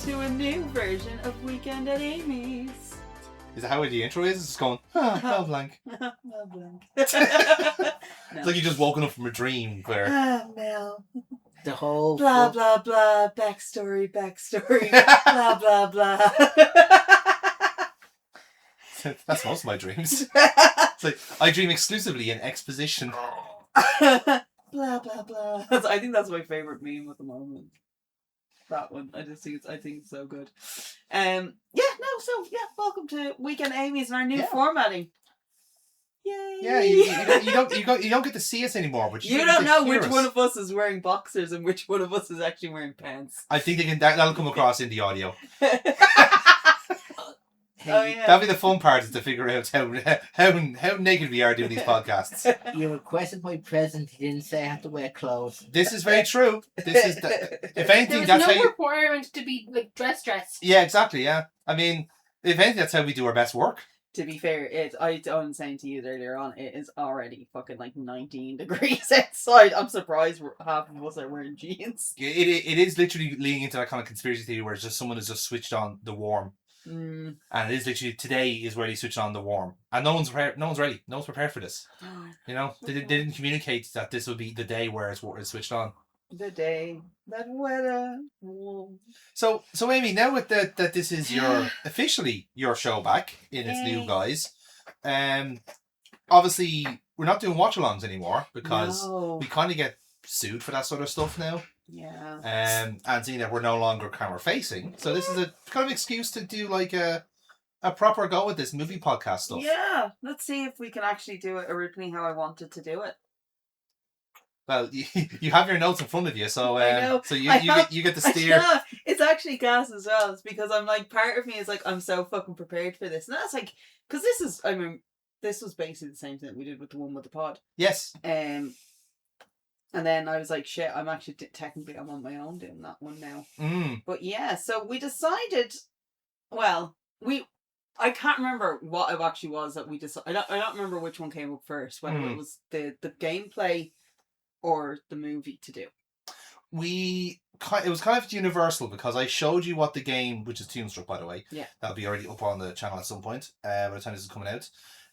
to a new version of Weekend at Amy's. Is that how the intro is? It's just going, Mel Blanc. Mel Blanc. It's like you just woken up from a dream where... Mel. The whole... Blah, blah, blah. Backstory. Blah, blah, blah. That's most of my dreams. It's like, I dream exclusively in exposition. Blah, blah, blah. I think that's my favourite meme at the moment. That one. I think it's so good. Welcome to Weekend Amy's and our new formatting. Yay! Yeah, you don't get to see us anymore, but you don't know which one of us is wearing boxers and which one of us is actually wearing pants. I think that'll come across in the audio. Hey, That'll be the fun part, is to figure out how naked we are doing these podcasts. You requested my present. You didn't say I have to wear clothes. This is very true. If anything, There's that's no how you... requirement to be like dress. Yeah, exactly, yeah. I mean, if anything, that's how we do our best work. To be fair, I was saying to you earlier on, it is already fucking like 19 degrees outside. I'm surprised half of us are wearing jeans. It is literally leading into that kind of conspiracy theory where it's just someone has just switched on the warm. Mm. And it is literally, today is where they switched on the warm. And no one's ready. No one's prepared for this. You know, they didn't communicate that this would be the day where it's switched on. The day that weather. So Amy, now with that this is officially your show back in its new guise, obviously we're not doing watch-alongs anymore because we kind of get sued for that sort of stuff now. Yeah. And seeing that we're no longer camera facing, so this is a kind of excuse to do like a proper go with this movie podcast stuff. Yeah, let's see if we can actually do it originally how I wanted to do it. Well, you have your notes in front of you, so so you get to steer. It's actually gas as well. It's because I'm like, part of me is like, I'm so fucking prepared for this, and that's like, because this was basically the same thing we did with the one with the pod. Yes. And then I was like, shit, I'm actually technically I'm on my own doing that one now. Mm. But yeah, so we decided. Well, I can't remember what it actually was that we decided. I don't remember which one came up first. Whether it was the gameplay or the movie to do. It was kind of universal because I showed you what the game, which is Toonstruck, by the way. Yeah. That'll be already up on the channel at some point by the time this is coming out.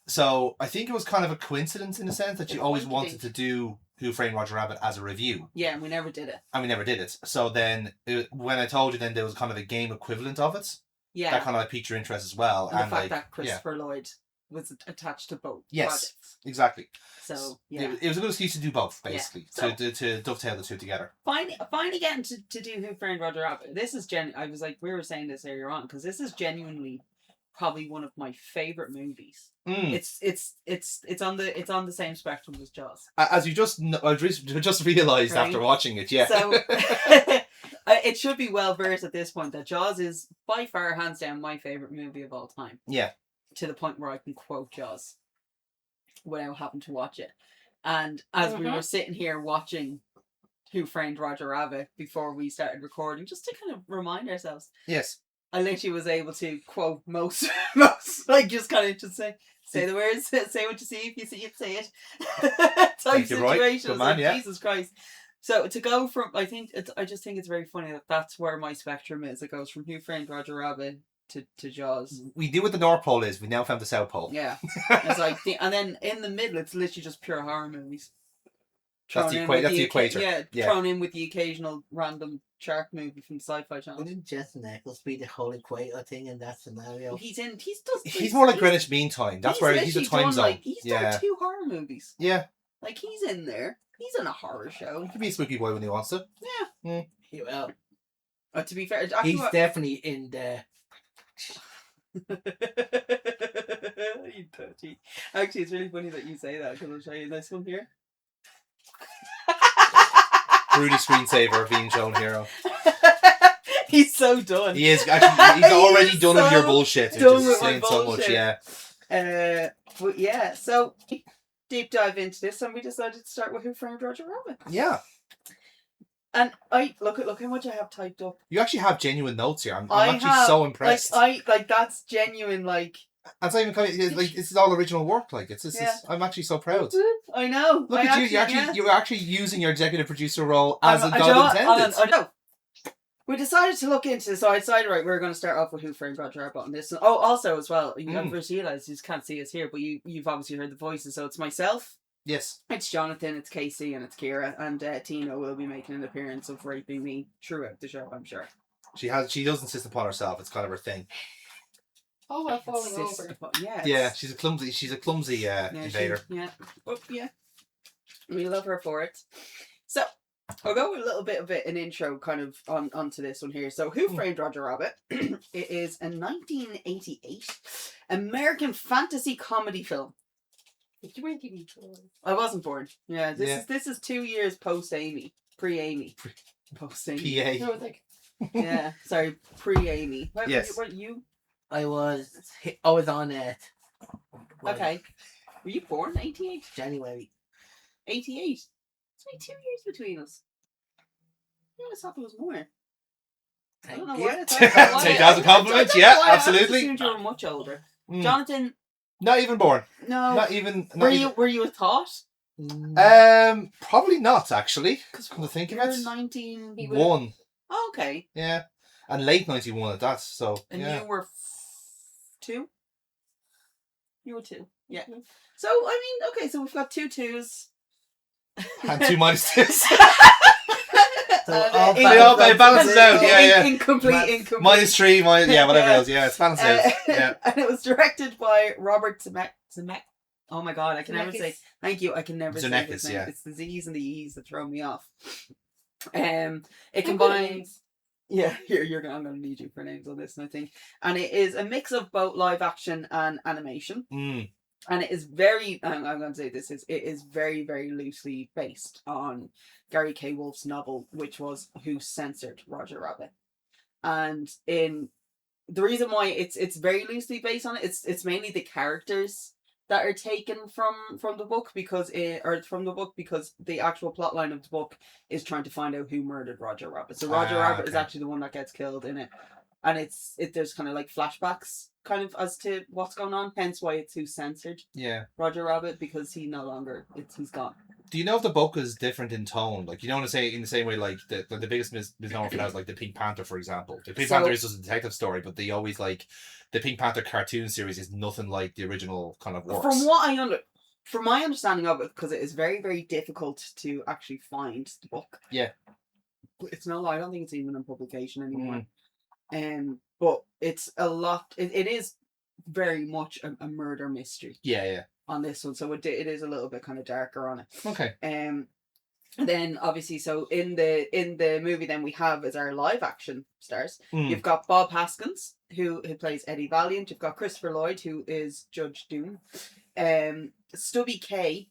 So I think it was kind of a coincidence in a sense that you always wanted to do Who Framed Roger Rabbit as a review. Yeah, and we never did it. So then when I told you, then there was kind of a game equivalent of it. Yeah. That kind of piqued your interest as well. And the fact that Christopher Lloyd was attached to both projects. Exactly. So yeah, it was a good excuse to do both, basically, so, to dovetail the two together. Finally getting to do Who Framed Roger Rabbit. This is I was like, we were saying this earlier on, because this is genuinely probably one of my favorite movies. It's on the same spectrum as Jaws. As you just realized after watching it, yeah. So it should be well versed at this point that Jaws is by far, hands down, my favorite movie of all time. Yeah. To the point where I can quote Jaws without having to watch it. And as we were sitting here watching Who Framed Roger Rabbit before we started recording, just to kind of remind ourselves. Yes. I literally was able to quote most like just kind of just say the words, say what you see, if you see it, say it. Type situations. Right. Like, Jesus Christ. So to go from, I just think it's very funny that that's where my spectrum is. It goes from Who Framed Roger Rabbit to Jaws. We do what the North Pole is. We now found the South Pole. Yeah. It's like and then in the middle, it's literally just pure horror movies. That's the equator. Yeah, thrown in with the occasional random shark movie from the Sci-Fi Channel. Wouldn't Jensen Ackles be the whole equator thing in that scenario? He's more like Greenwich Mean Time. That's where he's a time zone. He's done 2 horror movies. Yeah. Like, he's in there. He's in a horror show. He can be a spooky boy when he wants to. Yeah. Well, to be fair, he's definitely in there. You dirty. Actually, it's really funny that you say that, because I'll show you this one here. Rudy screensaver being shown hero. He's so done. He is actually. He's already done with your bullshit. Done which is with saying my so bullshit. much, yeah. But yeah, so deep dive into this, and we decided to start with Who Framed Roger Rabbit. Yeah. And I look how much I have typed up. You actually have genuine notes here. I'm actually so impressed. Like that's genuine. Like And it's not even like this is all original work. Like I'm actually so proud. I know. Look at you. You're actually using your executive producer role as a God intended. I know. we decided to look into. So I decided, right, we're going to start off with Who Framed Roger Rabbit on this. Oh, also as well, I've just realised you can't see us here, but you've obviously heard the voices. So it's myself. Yes. It's Jonathan, it's Casey, and it's Kira, and Tina will be making an appearance of raping me throughout the show, I'm sure. She does insist upon herself. It's kind of her thing. Oh, we're falling over. Yeah, she's a clumsy invader. Yeah. We love her for it. So I'll go with a little bit of an intro kind of onto this one here. So Who Framed Roger Rabbit? It is a 1988 American fantasy comedy film. You weren't even born. I wasn't born. Yeah, this is 2 years post Amy. Pre-Amy. Post Amy. PA. No, it's like Yeah, sorry, pre-Amy. Yes. What you? I was on it. Okay. Were you born 88? January. 88? It's only 2 years between us. I always thought there was more. I don't know why. Take that as a compliment. Yeah, absolutely. I assumed you were much older. Jonathan. Not even born. No. Not even. Were you a thought? Probably not actually. Because come to think of it, 91. Oh, okay. Yeah, and late 91 at that. So and yeah. You were 2. You were 2. Yeah. So I mean, okay. So we've got 2 2s. And 2 minus 2s. It balances out. Yeah. Incomplete. -3, whatever else. Yeah, it's balanced out. Yeah. And it was directed by Robert Zemeckis. Oh my god, I can never say. Thank you. I can never say his name. Yeah. It's the Z's and the E's that throw me off. It combines. Yeah, I'm gonna need you for names on this, I think. And it is a mix of both live action and animation. And it is very, I'm going to say this, it is very, very loosely based on Gary K. Wolfe's novel, which was Who Censored Roger Rabbit. And the reason why it's very loosely based on it, it's mainly the characters that are taken from the book because the actual plot line of the book is trying to find out who murdered Roger Rabbit. So Roger Rabbit is actually the one that gets killed in it. And there's kind of like flashbacks kind of as to what's going on, hence why it's Who Censored Roger Rabbit, because he's gone. Do you know if the book is different in tone? Like, you don't want to say in the same way, like the biggest misnomer for that is like the Pink Panther, for example. The Pink Panther is just a detective story, but they always like the Pink Panther cartoon series is nothing like the original kind of works. From my understanding of it, because it is very, very difficult to actually find the book. Yeah. It's no lie, I don't think it's even in publication anymore. But it's a lot. It is very much a murder mystery. Yeah. On this one, so it is a little bit kind of darker on it. Okay. And then obviously, so in the movie, then we have as our live action stars. You've got Bob Haskins, who plays Eddie Valiant. You've got Christopher Lloyd, who is Judge Doom. Stubby K,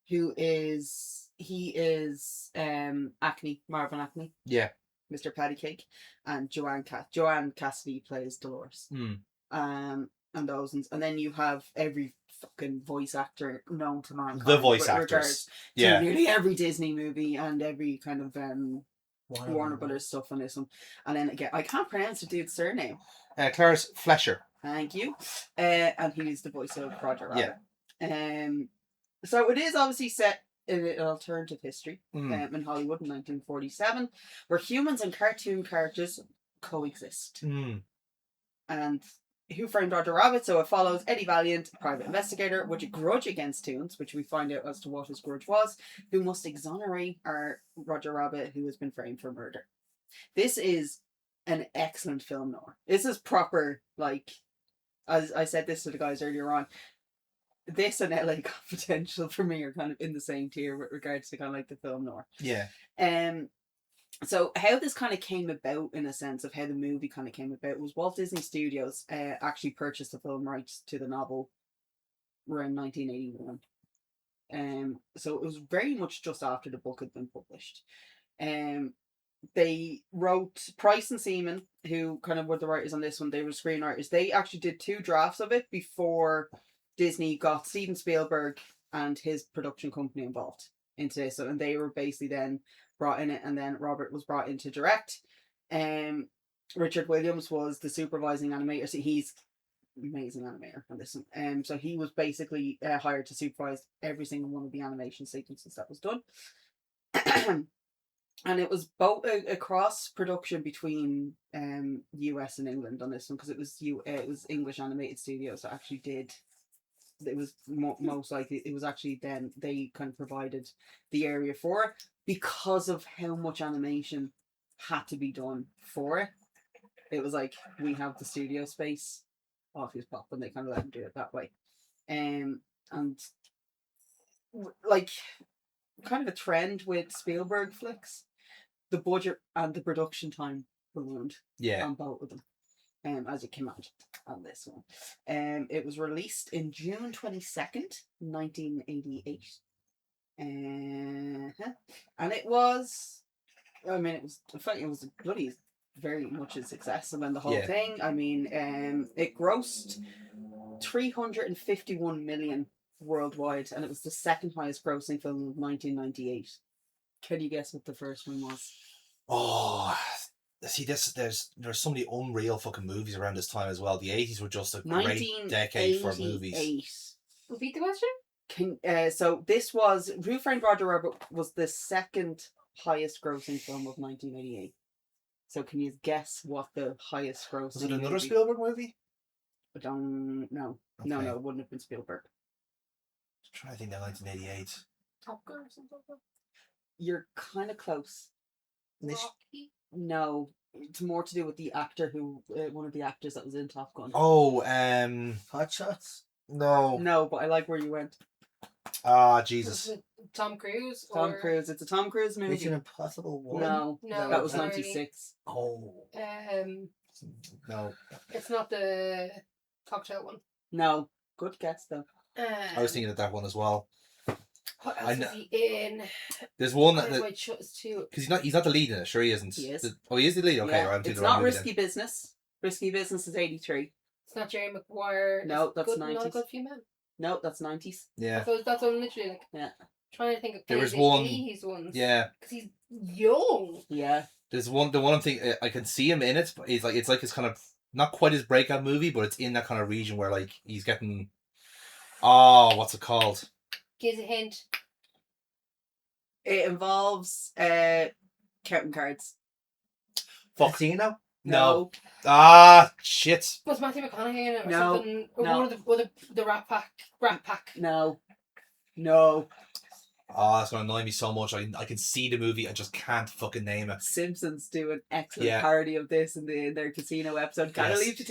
who is Marvin Acme. Yeah. Mr. Pattycake, and Joanne Cassidy plays Dolores. And then you have every fucking voice actor known to mankind. The voice actors, to nearly every Disney movie and every kind of Warner Brothers stuff on this one. And then again, I can't pronounce the dude's surname. Clarence Flesher. Thank you. And he's the voice of Roger Rabbit. So it is obviously set in an alternative history in Hollywood in 1947, where humans and cartoon characters coexist. And Who Framed Roger Rabbit? So it follows Eddie Valiant, a private investigator, with a grudge against Toons, which we find out as to what his grudge was, who must exonerate our Roger Rabbit, who has been framed for murder. This is an excellent film noir. This is proper, like, as I said this to the guys earlier on, this and LA Confidential for me are kind of in the same tier with regards to kind of like the film noir. Yeah. So how this kind of came about, in a sense of how the movie kind of came about, was Walt Disney Studios actually purchased the film rights to the novel around 1981. So it was very much just after the book had been published. They wrote Price and Seaman, who kind of were the writers on this one. They were screenwriters. They actually did 2 drafts of it before Disney got Steven Spielberg and his production company involved into this. And they were basically then brought in it, and then Robert was brought in to direct. Richard Williams was the supervising animator. So he's an amazing animator on this one. So he was basically hired to supervise every single one of the animation sequences that was done. And it was both a cross production between US and England on this one, because it was English animated studios that actually did. It was most likely it was actually then they kind of provided the area for it, because of how much animation had to be done for it. It was like, we have the studio space, off his pop, and they kind of let him do it that way. And like, kind of a trend with Spielberg flicks, the budget and the production time ballooned on both of them. As it came out on this one. It was released in June 22nd, 1988. And it was, I mean, it was a bloody, very much a success. I mean, the whole thing, I mean, it grossed 351 million worldwide, and it was the second highest grossing film of 1998. Can you guess what the first one was? Oh, see, there's so many unreal fucking movies around this time as well. The 80s were just a great decade for movies. Repeat the question? So this was Who Framed Roger Rabbit was the second highest grossing film of 1988. So can you guess what the highest grossing? Was it another Spielberg movie? I don't know. Okay. No, it wouldn't have been Spielberg. I'm trying to think now. 1988. Top Gun or something like that? You're kind of close. Rocky? No, it's more to do with the actor who, one of the actors that was in Top Gun. Oh, Hot Shots? No, but I like where you went. Ah, Jesus. Tom Cruise? Tom Cruise. It's a Tom Cruise movie. Mission Impossible 1? No, that was sorry. 96. Oh. No. It's not the cocktail one. No. Good guess, though. I was thinking of that one as well. What else is he in? There's one that because he's not the lead in it. Sure, he isn't. He is. He is the lead. Okay, yeah. It's not Risky Business. Risky Business is 83. It's not Jerry Maguire. No, that's 90s. Not a Good Few Men. No, that's 90s. Yeah. That's what I'm literally like. Yeah. Trying to think of. There was one. 80s ones. Yeah. Because he's young. Yeah. There's one. The one I'm thinking, I can see him in it. But it's like his kind of not quite his breakout movie, but it's in that kind of region where like he's getting. Oh, what's it called? Gives a hint. It involves counting cards. Fuck. Casino? No. Ah, shit. Was Matthew McConaughey in it or No. something? Or No. one of the Rat Pack. No. Oh, that's gonna annoy me so much. I can see the movie, I just can't fucking name it. Simpsons do an excellent parody of this in their casino episode. Gotta leave the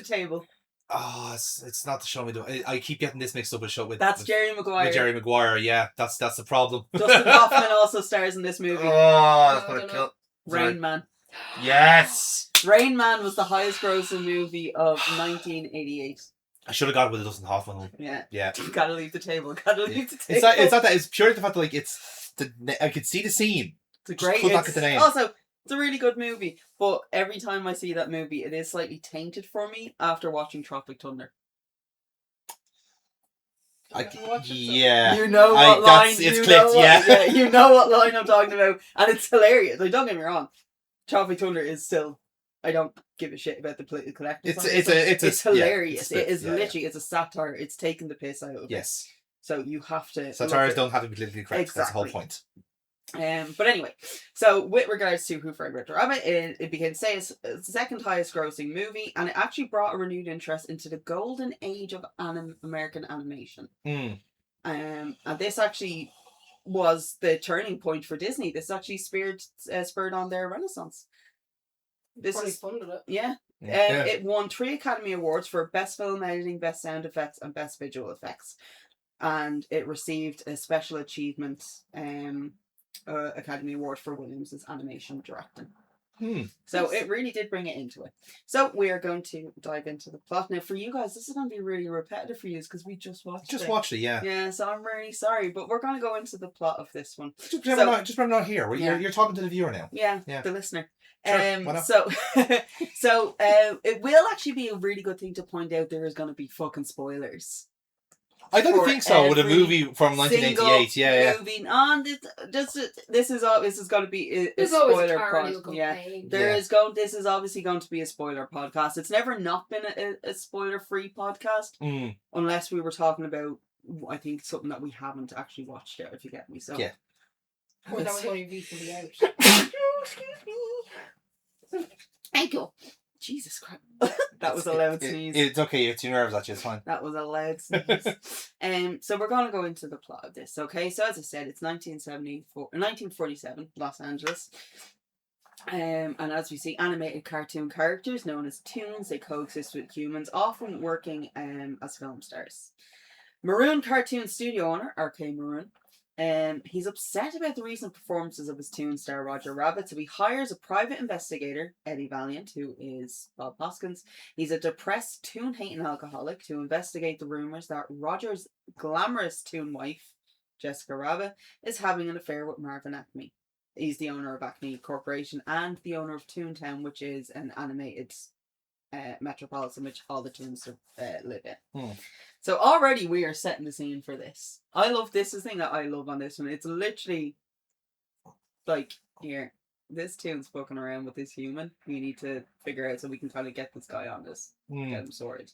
table. Oh, it's not the Show Me the. I keep getting this mixed up with Jerry Maguire. With Jerry Maguire, yeah, that's the problem. Dustin Hoffman also stars in this movie. Oh, that's gonna kill. Rain Man. Yes. Rain Man was the highest grossing movie of 1988. I should have got with the Dustin Hoffman one. Yeah. Gotta leave the table. It's not that. It's purely the fact that like I could see the scene. It's a great. Put back at the name. Also, it's a really good movie, but every time I see that movie, it is slightly tainted for me after watching Tropic Thunder. Yeah. You know what line? It's clipped, yeah. You know what line I'm talking about, and it's hilarious. Like, don't get me wrong, Tropic Thunder is still. I don't give a shit about the political correctness. It's hilarious. Yeah, it is literally. It's a satire. It's taking the piss out of it. Yes. So you have to. Satires don't have to be politically correct. Exactly. That's the whole point. But anyway, so with regards to Who Framed Roger Rabbit, it became the second highest grossing movie, and it actually brought a renewed interest into the golden age of American animation. And this actually was the turning point for Disney. This actually spurred on their renaissance. This is funded it. Yeah. It won 3 Academy Awards for Best Film Editing, Best Sound Effects, and Best Visual Effects, and it received a Special Achievement Academy Award for Williams' animation directing. So it really did bring it into it. So we are going to dive into the plot now. For you guys, this is going to be really repetitive for you because we just watched it. Watched it, yeah. Yeah, so I'm really sorry, but we're going to go into the plot of this one. Just remember not here. You're talking to the viewer now. Yeah, the listener. Sure, so it will actually be a really good thing to point out there is going to be fucking spoilers. I don't think so with a movie from 1988. Yeah. Moving on, this is going to be a spoiler podcast. Yeah, this is obviously going to be a spoiler podcast. It's never not been a spoiler-free podcast, unless we were talking about, I think, something that we haven't actually watched yet. If you get me, so yeah. Or that was only recently out. Thank you. Jesus Christ. That was a loud sneeze. It's okay, you're too nervous, actually, it's fine. That was a loud sneeze. So we're going to go into the plot of this, okay? So as I said, it's 1947, Los Angeles. And as we see, animated cartoon characters known as toons, they coexist with humans, often working as film stars. Maroon Cartoon studio owner, RK Maroon, he's upset about the recent performances of his toon star Roger Rabbit, so he hires a private investigator, Eddie Valiant, who is Bob Hoskins. He's a depressed toon-hating alcoholic to investigate the rumours that Roger's glamorous toon wife, Jessica Rabbit, is having an affair with Marvin Acme. He's the owner of Acme Corporation and the owner of Toontown, which is an animated metropolis in which all the toons live in. So already we are setting the scene for this. This is the thing that I love on this one. It's literally like, here, this toon's fucking around with this human. We need to figure out so we can kind of get this guy on this. Get him sorted.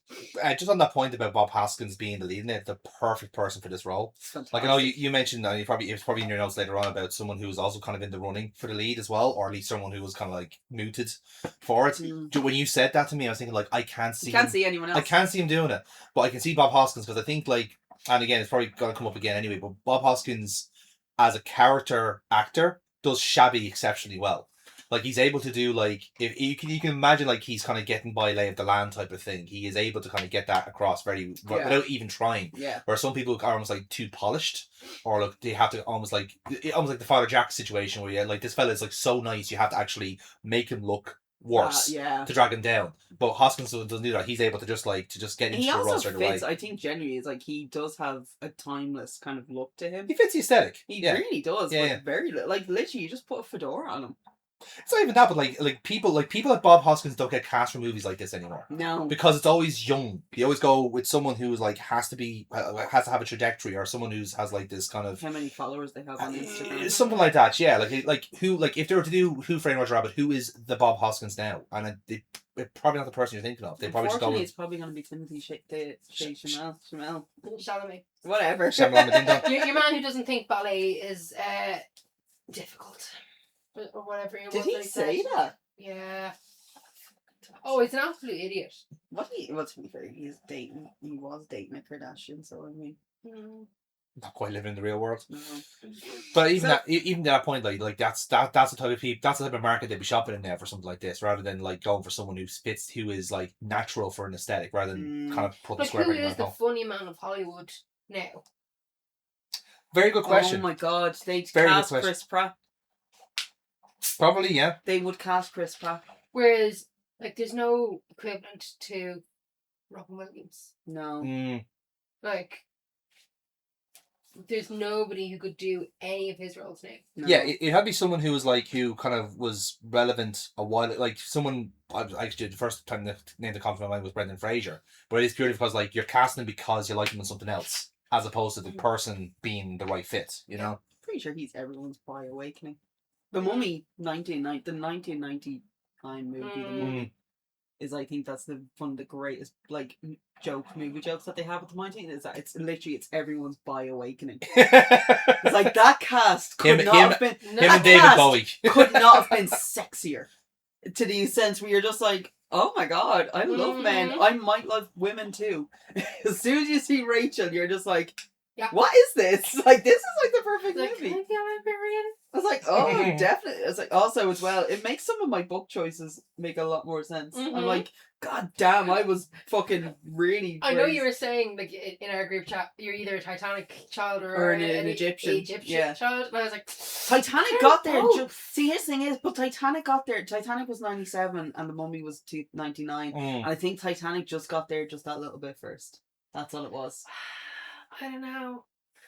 Just on that point about Bob Hoskins being the lead in it, the perfect person for this role. Like, I know you mentioned, it was probably in your notes later on about someone who was also kind of in the running for the lead as well, or at least someone who was kind of like mooted for it. When you said that to me, I was thinking like, I can't see anyone else. I can't see him doing it, but I can see Bob Hoskins, because I think like, and again, it's probably going to come up again anyway, but Bob Hoskins as a character actor does shabby exceptionally well. Like, he's able to do, like, if you can imagine, like, he's kind of getting by lay of the land type of thing. He is able to kind of get that across without even trying. Yeah. Where some people are almost like too polished, or like they have to almost like the Father Jack situation where like this fella is like so nice, you have to actually make him look worse to drag him down. But Hoskins doesn't do that. He's able to just get into the role straight away. I think genuinely it's like he does have a timeless kind of look to him. He fits the aesthetic. He really does. Yeah. Very like literally, you just put a fedora on him. It's not even that, but like people like Bob Hoskins don't get cast for movies like this anymore. No, because it's always young. You always go with someone who's like has to have a trajectory, or someone who's has like this kind of how many followers they have on Instagram, something like that. Yeah, like who, like if they were to do Who Framed Roger Rabbit, who is the Bob Hoskins now? And it's probably not the person you're thinking of. They probably just go with... it's probably going to be Timothy Chalamet. Whatever. Your man who doesn't think ballet is difficult. Or whatever. Did he say that? Yeah. Oh, he's an absolute idiot. To be fair, he was dating a Kardashian, so I mean, not quite living in the real world. No. But even at that point, like that's the type of people, that's the type of market they'd be shopping in there for something like this, rather than like going for someone who is like natural for an aesthetic, rather than kind of put the square peg in the hole. Who is the funny man of Hollywood now? Very good question. Oh my God, they'd cast Chris Pratt. Probably, yeah. They would cast Chris Pratt. Whereas, like, there's no equivalent to Robin Williams. No. Like, there's nobody who could do any of his roles now. No. Yeah, it had to be someone who was like, who kind of was relevant a while, like someone, actually the first time the name that comes to my mind was Brendan Fraser, but it's purely because like you're casting him because you like him in something else, as opposed to the person being the right fit, you know? Pretty sure he's everyone's boy awakening. The Mummy, the 1999 movie, The Mummy, is, I think that's one of the greatest like movie jokes that they have at the moment. Is that it's everyone's bi awakening. It's like that cast could not have been him and David Bowie could not have been sexier. To the sense where you're just like, oh my God, I love men. I might love women too. As soon as you see Rachel, you're just like, what is this? Like, this is like the perfect movie. I was like, oh, definitely. It's like, also as well, it makes some of my book choices make a lot more sense. I'm like, God damn, I was fucking really. I know you were saying like in our group chat, you're either a Titanic child or an Egyptian child, and I was like, Titanic got there. See, his thing is, but Titanic got there. Titanic was 97, and The Mummy was 99, and I think Titanic just got there just that little bit first. That's all it was. I don't know.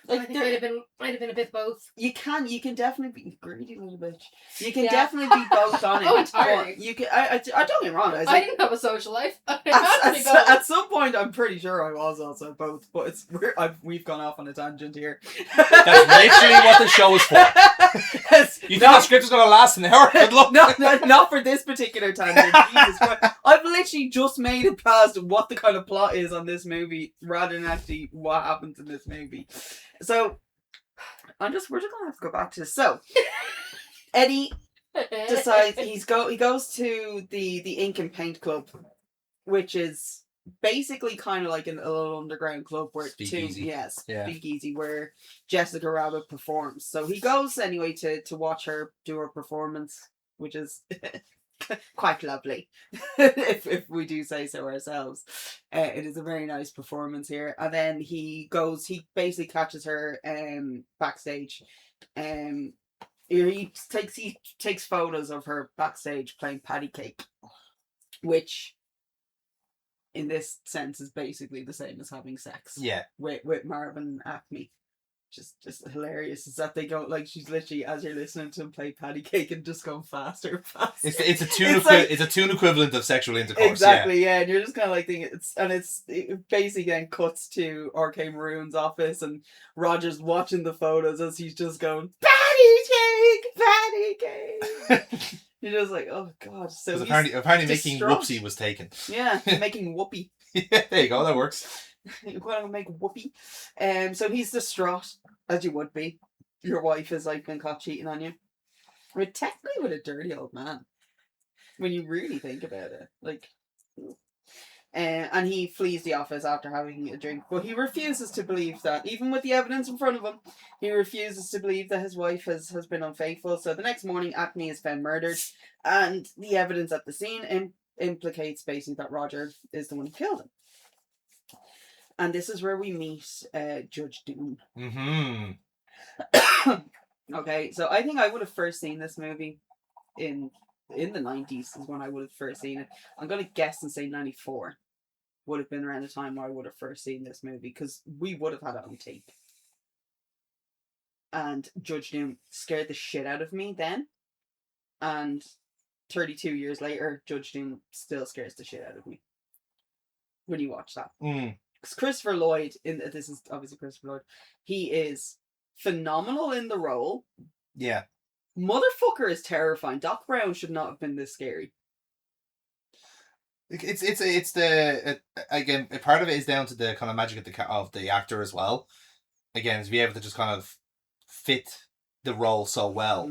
Like, I think might have been a bit both. You can definitely be greedy little bitch. You can definitely be both on it. Oh, entirely. You can. I don't get me wrong. I didn't have a social life. At some point, I'm pretty sure I was also both. But we've gone off on a tangent here. That's literally what the show is for. You think the script is going to last an hour? Good luck. Not for this particular tangent. Jesus Christ. I've literally just made it past what the kind of plot is on this movie, rather than actually what happens in this movie. So, we're just gonna have to go back to this. So Eddie decides he goes to the Ink and Paint Club, which is basically kind of like a little underground club where Speakeasy, where Jessica Rabbit performs. So he goes anyway to watch her do her performance, which is quite lovely, if we do say so ourselves. It is a very nice performance here. And then he basically catches her backstage. He takes photos of her backstage playing patty cake, which in this sense is basically the same as having sex. Yeah. With Marvin Acme. Just hilarious is that they go like she's literally, as you're listening to him play patty cake, and just going faster and faster. It's a tune equivalent of sexual intercourse. Exactly, yeah. And you're just kind of like thinking it basically then cuts to RK Maroon's office, and Roger's watching the photos as he's just going patty cake. You're just like, oh god. So apparently making whoopsie was taken. Yeah, making whoopee. Yeah, there you go. That works. You're going to make whoopee. So he's distraught, as you would be. Your wife has like been caught cheating on you. But technically with a dirty old man, when you really think about it, like. And he flees the office after having a drink, but he refuses to believe that, even with the evidence in front of him, he refuses to believe that his wife has been unfaithful. So the next morning, Acme is found murdered, and the evidence at the scene implicates basically that Roger is the one who killed him. And this is where we meet Judge Doom. Mm-hmm. Okay, so I think I would have first seen this movie in the 90s is when I would have first seen it. I'm going to guess and say 94 would have been around the time where I would have first seen this movie, because we would have had it on tape. And Judge Doom scared the shit out of me then. And 32 years later, Judge Doom still scares the shit out of me when you watch that. Because Christopher Lloyd, this is obviously Christopher Lloyd, he is phenomenal in the role. Yeah. Motherfucker is terrifying. Doc Brown should not have been this scary. It's the again, a part of it is down to the kind of magic of the actor as well. Again, to be able to just kind of fit the role so well.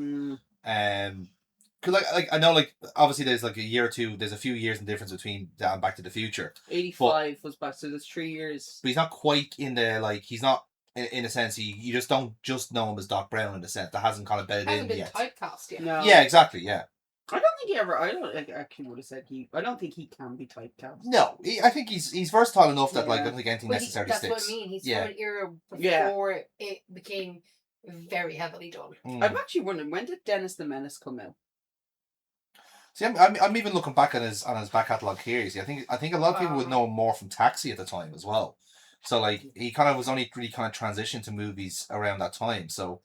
Cause like I know, like obviously there's like a year or two, there's a few years in difference between that and Back to the Future. 85 was back, so there's 3 years. But he's not quite in the, like, he's not in a sense, you just don't just know him as Doc Brown in a sense that hasn't kind of bedded in yet. Typecast yet. No. Yeah, exactly. Yeah. I don't think he ever. I actually would have said I don't think he can be typecast. No, I think he's versatile enough that like I don't think anything necessarily that's sticks. That's what I mean. He's from an era before it became very heavily done. I'm actually wondering, when did Dennis the Menace come out? See, I'm even looking back on his back catalogue here. You see, I think a lot of people would know him more from Taxi at the time as well. So like he kind of was only really kind of transitioned to movies around that time. So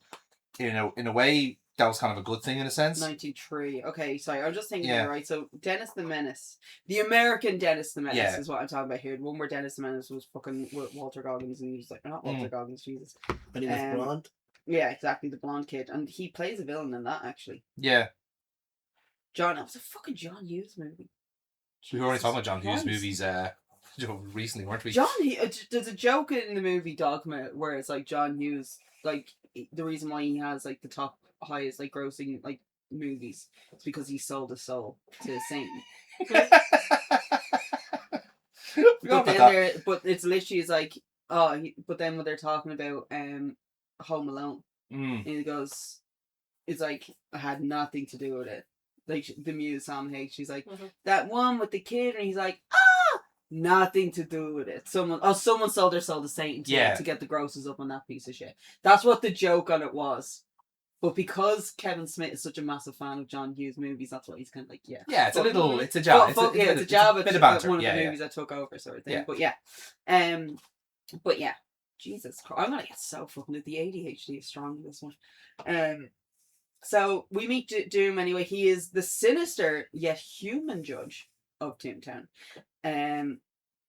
in a way, that was kind of a good thing in a sense. 93. Okay, sorry, I'm just thinking here, right? So Dennis the Menace, the American Dennis the Menace is what I'm talking about here. The one where Dennis the Menace was fucking Walter Goggins, and he was like, not Walter Goggins, Jesus. But he was blonde. Yeah, exactly, the blonde kid, and he plays a villain in that actually. Yeah. That was a fucking John Hughes movie. We were only talking about John Hughes movies recently, weren't we? There's a joke in the movie Dogma where it's like John Hughes, like the reason why he has like the top highest like grossing like movies is because he sold his soul to Satan. But it's literally like but then when they're talking about Home Alone, and he goes, it's like I had nothing to do with it. Like the muse Sam Higgs, she's like that one with the kid, and he's like, nothing to do with it. Someone sold their soul to Satan to get the grosses up on that piece of shit. That's what the joke on it was. But because Kevin Smith is such a massive fan of John Hughes movies, that's why he's kind of like, it's a jab. It's a jab at one of the movies I took over, sort of thing. But yeah, Jesus Christ, I'm gonna get so fucking the ADHD is strong in this one. So we meet Doom anyway. He is the sinister yet human judge of Toontown.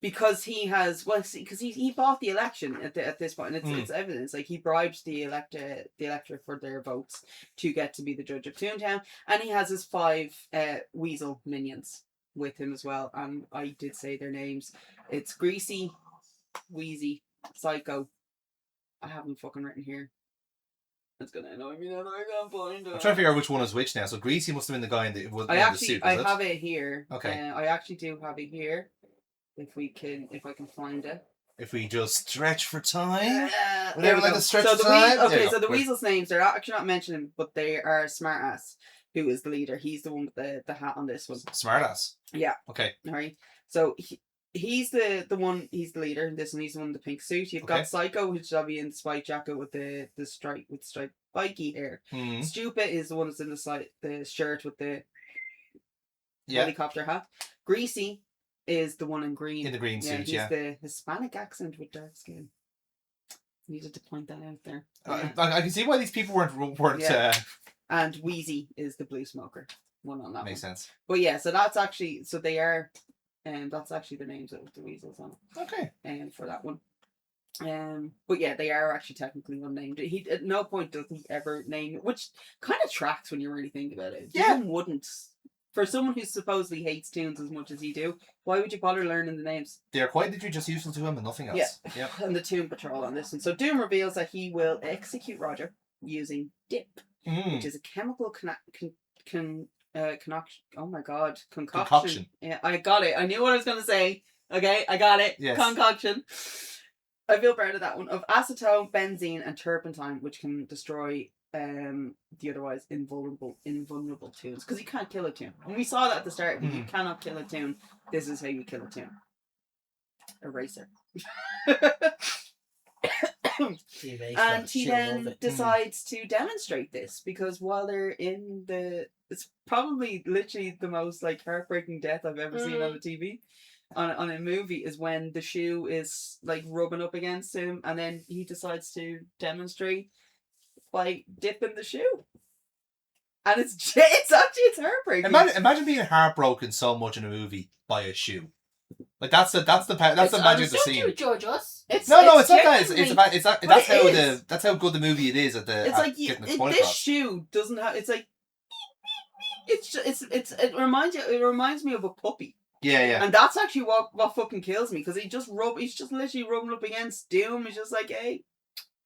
Because he has because he bought the election at this point, and it's evidence. Like he bribed the electorate for their votes to get to be the judge of Toontown, and he has his 5 weasel minions with him as well. And I did say their names. It's Greasy, Wheezy, Psycho. I have them fucking written here. It's gonna annoy me now that I can't find it. I'm trying to figure out which one is which now. So Greasy must have been the guy in the suit. I have it here. Okay. I actually do have it here. If I can find it. If we just stretch for time. There we go. Stretch for time. So the weasels' names, they're actually not mentioning, but they are Smartass, who is the leader. He's the one with the hat on this one. Smartass. Yeah. Okay. All right. So he's the one. He's the leader in this one. He's the one in the pink suit. You've got Psycho, who's obviously in the spike jacket with the stripe spiky hair. Stupid is the one that's in the shirt with the helicopter hat. Greasy is the one in green. In the green suit, he's the Hispanic accent with dark skin. Needed to point that out there. I can see why these people weren't. And Wheezy is the blue smoker. One on that. Makes sense. But yeah, so that's actually they are, that's actually the names of the weasels on it. Okay. For that one. But yeah, they are actually technically unnamed. He at no point does he ever name it, which kind of tracks when you really think about it. Yeah. You wouldn't. For someone who supposedly hates tunes as much as you do, why would you bother learning the names? They're quite literally just useful to him and nothing else. Yeah. And the Tune Patrol on this one. So Doom reveals that he will execute Roger using dip, which is a chemical concoction. Oh my god, concoction. Yeah, I got it. I knew what I was going to say. Okay, I got it. Yes. Concoction. I feel proud of that one. Of acetone, benzene, and turpentine, which can destroy the otherwise invulnerable tunes, because you can't kill a tune. And we saw that at the start. You cannot kill a tune. This is how you kill a tune. Eraser. And he then decides to demonstrate this, because while they're in it's probably literally the most heartbreaking death I've ever seen on a TV. On a movie, is when the shoe is rubbing up against him, and then he decides to demonstrate by dipping the shoe, and it's heartbreaking. Imagine being heartbroken so much in a movie by a shoe. That's the magic of the scene. Don't judge us. It's not that. That's how good the movie it is at the. This shoe doesn't have. It reminds me of a puppy. Yeah. And that's actually what fucking kills me, because he's just literally rubbing up against Doom. He's just like, hey,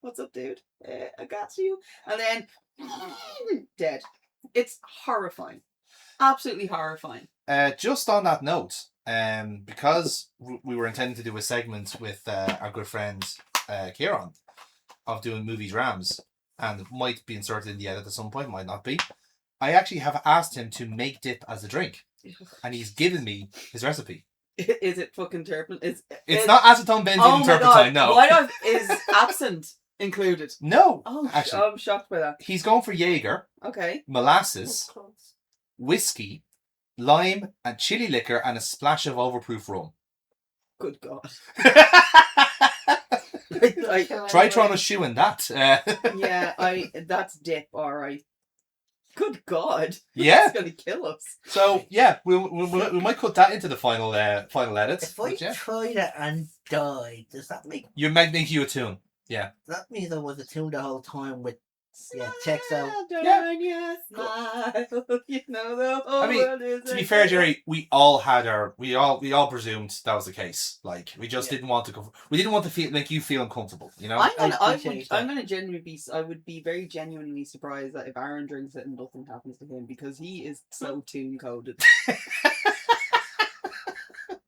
what's up, dude? I got you. And then dead. It's horrifying. Absolutely horrifying. Just on that note, because we were intending to do a segment with our good friend Kieran of doing movie drams, and it might be inserted in the edit at some point, might not be. I actually have asked him to make dip as a drink. And he's given me his recipe. Is it fucking turpentine? It's not acetone, benzene, and turpentine. No. Is absinthe included? No. Oh, actually, I'm shocked by that. He's going for Jaeger. Okay. Molasses, whiskey, lime, and chili liquor, and a splash of overproof rum. Good God. Try trying to shoe in that. That's dip. All right. Good God! Yeah, it's gonna kill us. So yeah, we might cut that into the final edits. If I tried it and died, does that make you might make you a tune? Yeah. That means I was a tune the whole time with checks out. You know the whole world is to be fair, Jerry, we all presumed that was the case. We just didn't want to go. We didn't want to feel like you feel uncomfortable. You know. I'm gonna genuinely be. I would be very genuinely surprised that if Aaron drinks it and nothing happens to him, because he is so tune coded.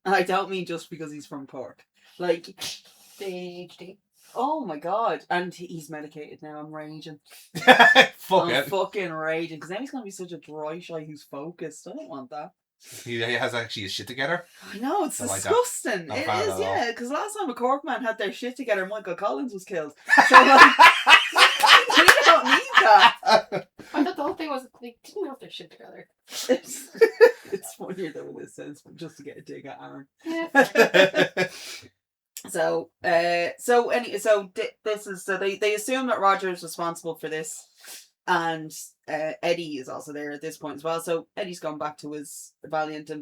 And I don't mean just because he's from Cork. ADHD. Oh my God! And he's medicated now. I'm raging. I'm fucking raging, because now he's gonna be such a dry shy who's focused. I don't want that. He has actually his shit togeter. I know, it's disgusting. It is, yeah. Because last time a Cork man had their shit together, Michael Collins was killed. So we don't need that. I thought the whole thing was they didn't have their shit together. It's funnier though in this sense, just to get a dig at Aaron. Yeah. They assume that Roger is responsible for this, and Eddie is also there at this point as well. So Eddie's gone back to his valiant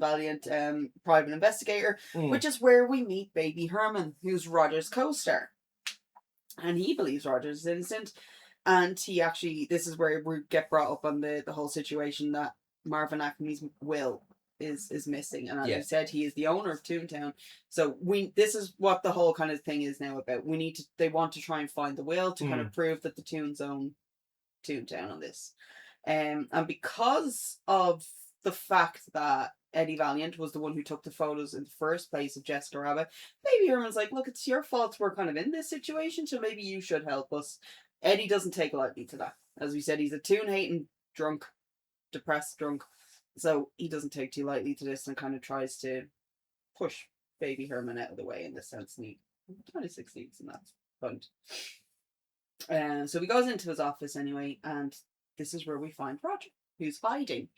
private investigator, which is where we meet Baby Herman, who's Roger's co-star, and he believes Roger is innocent, and this is where we get brought up on the whole situation that Marvin Acme's will is missing, and as I said, he is the owner of Toontown. So this is what the whole kind of thing is now about. They want to try and find the will to kind of prove that the Toons own Toontown on this. And because of the fact that Eddie Valiant was the one who took the photos in the first place of Jessica Rabbit, Baby Herman's like, look, it's your fault we're kind of in this situation, so maybe you should help us. Eddie doesn't take lightly to that. As we said, he's a toon-hating drunk, depressed drunk, so he doesn't take too lightly to this and kind of tries to push Baby Herman out of the way in this sense, and he kind of succeeds in that point. So he goes into his office anyway, and this is where we find Roger, who's hiding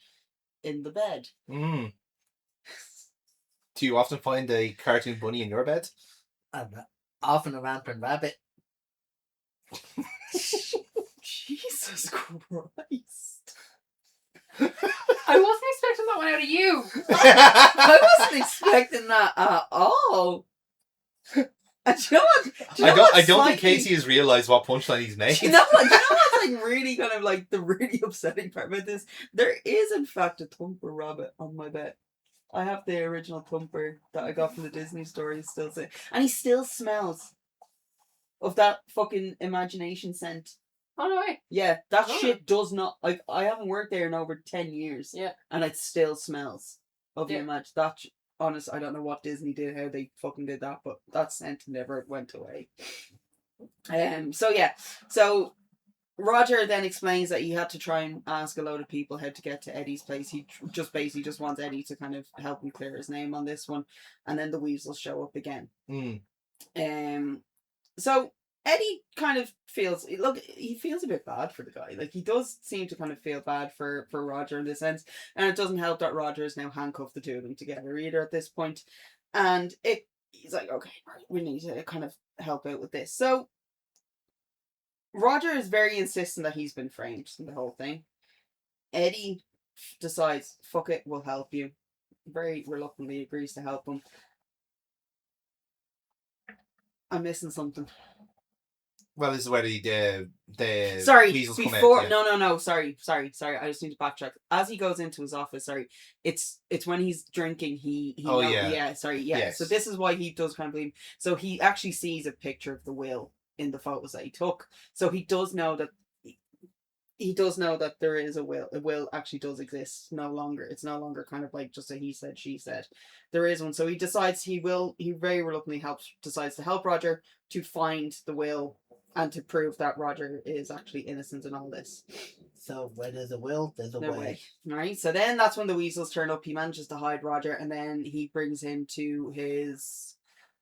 in the bed. Do you often find a cartoon bunny in your bed? Often a rampant rabbit. Jesus Christ. I wasn't expecting that one out of you. I wasn't expecting that at all. And do you know what? I don't think Casey has realised what punchline he's made. Do you know what's like really kind of like the really upsetting part about this? There is in fact a Thumper rabbit on my bed. I have the original Thumper that I got from the Disney store. He's still sitting, and he still smells of that fucking imagination scent. Oh no way. Yeah, that shit does not, like, I haven't worked there in over 10 years. Yeah. And it still smells of the image. That, honest, I don't know what Disney did, how they fucking did that, but that scent never went away. So Roger then explains that he had to try and ask a load of people how to get to Eddie's place. He just basically just wants Eddie to kind of help him clear his name on this one, and then the weasels show up again. So Eddie kind of feels, he feels a bit bad for the guy. Like, he does seem to kind of feel bad for Roger in this sense. And it doesn't help that Roger has now handcuffed the two of them together either at this point. And he's like, okay, we need to kind of help out with this. So Roger is very insistent that he's been framed in the whole thing. Eddie decides, fuck it, we'll help you. Very reluctantly agrees to help him. I'm missing something. Well, this is where the sorry, weasels before come out. no, sorry. I just need to backtrack. As he goes into his office, it's when he's drinking. Yes. So this is why he does kind of believe. So he actually sees a picture of the will in the photos that he took. So he does know that. He does know that there is a will. A will actually does exist. It's no longer kind of like just a he said, she said. There is one. So he decides he very reluctantly decides to help Roger to find the will and to prove that Roger is actually innocent in all this. So where there's a will, there's a way. Right. So then that's when the weasels turn up. He manages to hide Roger, and then he brings him to his.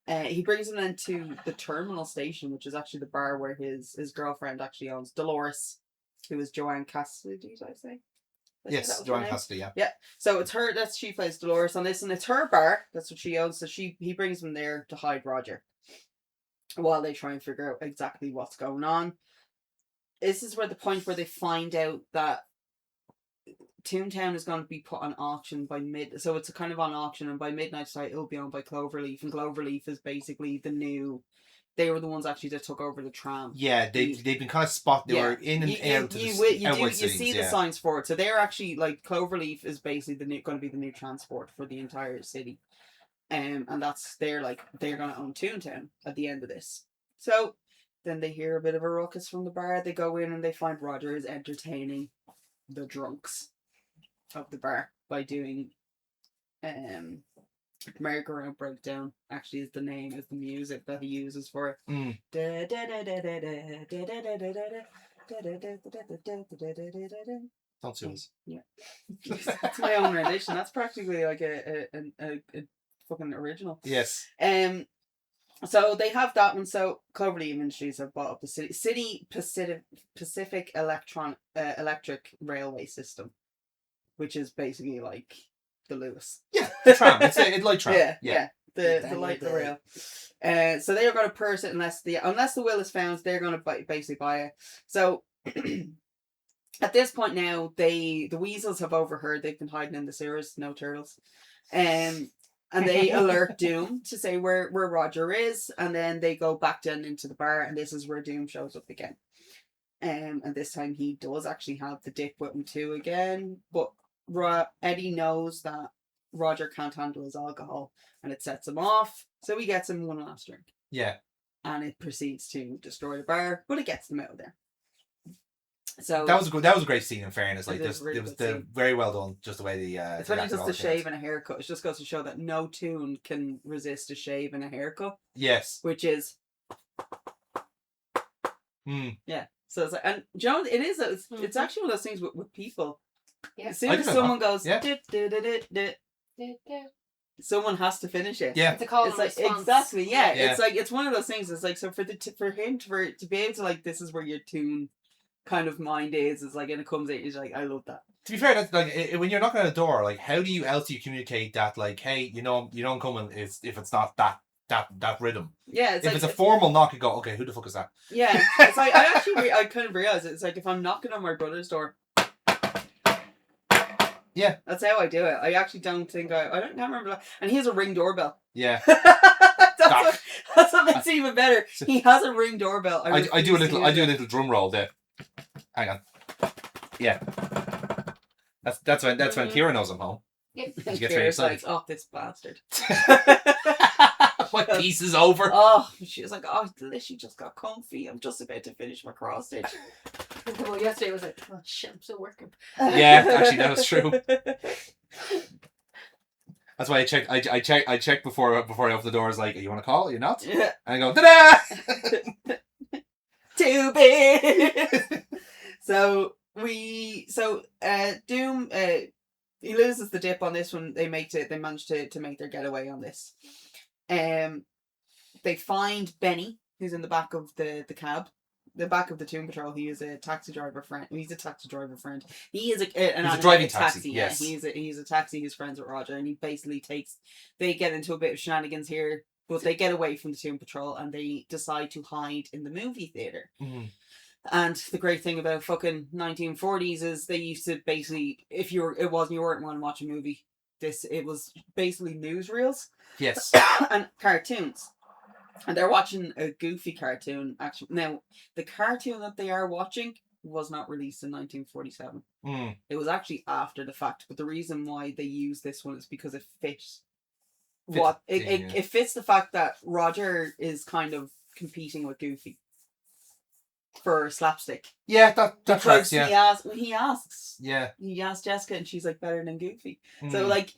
He brings him into the terminal station, which is actually the bar where his girlfriend actually owns, Dolores, who is Joanne Cassidy, did I say? Yes, Joanne Cassidy, yeah. Yeah. So it's her, she plays Dolores on this, and it's her bar, that's what she owns, so he brings him there to hide Roger while they try and figure out exactly what's going on. This is where the point where they find out that Toontown is going to be put on auction by so it's a kind of on auction, and by midnight tonight it'll be owned by Cloverleaf, and Cloverleaf is basically the new. They were the ones actually that took over the tram. Yeah, they've been kind of spot. They were in and out. You see the signs for it. So they're actually like Cloverleaf is basically going to be the new transport for the entire city, and they're going to own Toontown at the end of this. So then they hear a bit of a ruckus from the bar. They go in and they find Roger is entertaining the drunks of the bar by doing merry-go-round breakdown. Actually is the music that he uses for it. Don't sue us. Yeah. That's my own rendition. That's practically like a fucking original. Yes. So they have that one. So Cloverleaf Industries have bought up the City Pacific Electric Railway System, which is basically like the Lewis. Yeah, the tram. It's a light tram. Yeah. The light rail. So they are going to purse it unless the will is found. They're going to basically buy it. So at this point now, the weasels have overheard. They've been hiding in the sewers. No turtles. And they alert Doom to say where Roger is, and then they go back down into the bar, and this is where Doom shows up again. And this time he does actually have the dip with him too again, but Eddie knows that Roger can't handle his alcohol, and it sets him off, so he gets him one last drink. Yeah. And it proceeds to destroy the bar, but it gets them out of there. So that was a great scene. In fairness, like it was very well done. Just the way the it's funny just a shave and a haircut. It just goes to show that no tune can resist a shave and a haircut. Yes, which is yeah. So it's like, and Joan, it is. It's actually one of those things with people. Yeah. As soon as someone goes, someone has to finish it. Yeah, it's a call and like response. exactly. Yeah. It's like it's one of those things. It's like so for him to be able to like this is where your tune kind of mind is like and it comes out. You're like I love that. To be fair, that's like when you're knocking on a door, like how do you communicate that? Like, hey, you don't come in if it's not that rhythm. Yeah, it's if like, it's a formal knock, you go, okay, who the fuck is that? Yeah, it's like I kind of realize it's like if I'm knocking on my brother's door. Yeah, that's how I do it. I actually don't think I can't remember that. And he has a Ring doorbell. Yeah, that's what makes it even better. He has a Ring doorbell. I do a little drum roll there. Hang on. Yeah, that's when Kira knows I'm home. Yep. She gets very excited. Like, oh, this bastard. My piece is over. Oh, she was like, oh, she just got comfy. I'm just about to finish my cross stitch. Well, yesterday I was like, oh shit, I'm still working. Yeah, actually, that was true. That's why I check before I open the door. I was like, you want to call? Are you not? Yeah. And I go, ta-da! Too big. So Doom he loses the dip on this one. They manage to make their getaway on this. They find Benny, who's in the back of the cab, the back of the Toon Patrol. He is a taxi driver friend. He's a taxi driver friend. He is a driving taxi. Yes, he's a taxi. He's friends with Roger, and he basically they get into a bit of shenanigans here, but they get away from the Toon Patrol and they decide to hide in the movie theater. Mm-hmm. And the great thing about fucking 1940s is they used to basically, if you weren't going to watch a movie, it was basically newsreels. Yes. And cartoons. And they're watching a Goofy cartoon, actually. Now, the cartoon that they are watching was not released in 1947. It was actually after the fact, but the reason why they use this one is because it fits it fits the fact that Roger is kind of competing with Goofy for slapstick. Yeah, that tracks. Yeah, he asks. Yeah, he asked Jessica, and she's like better than Goofy. So like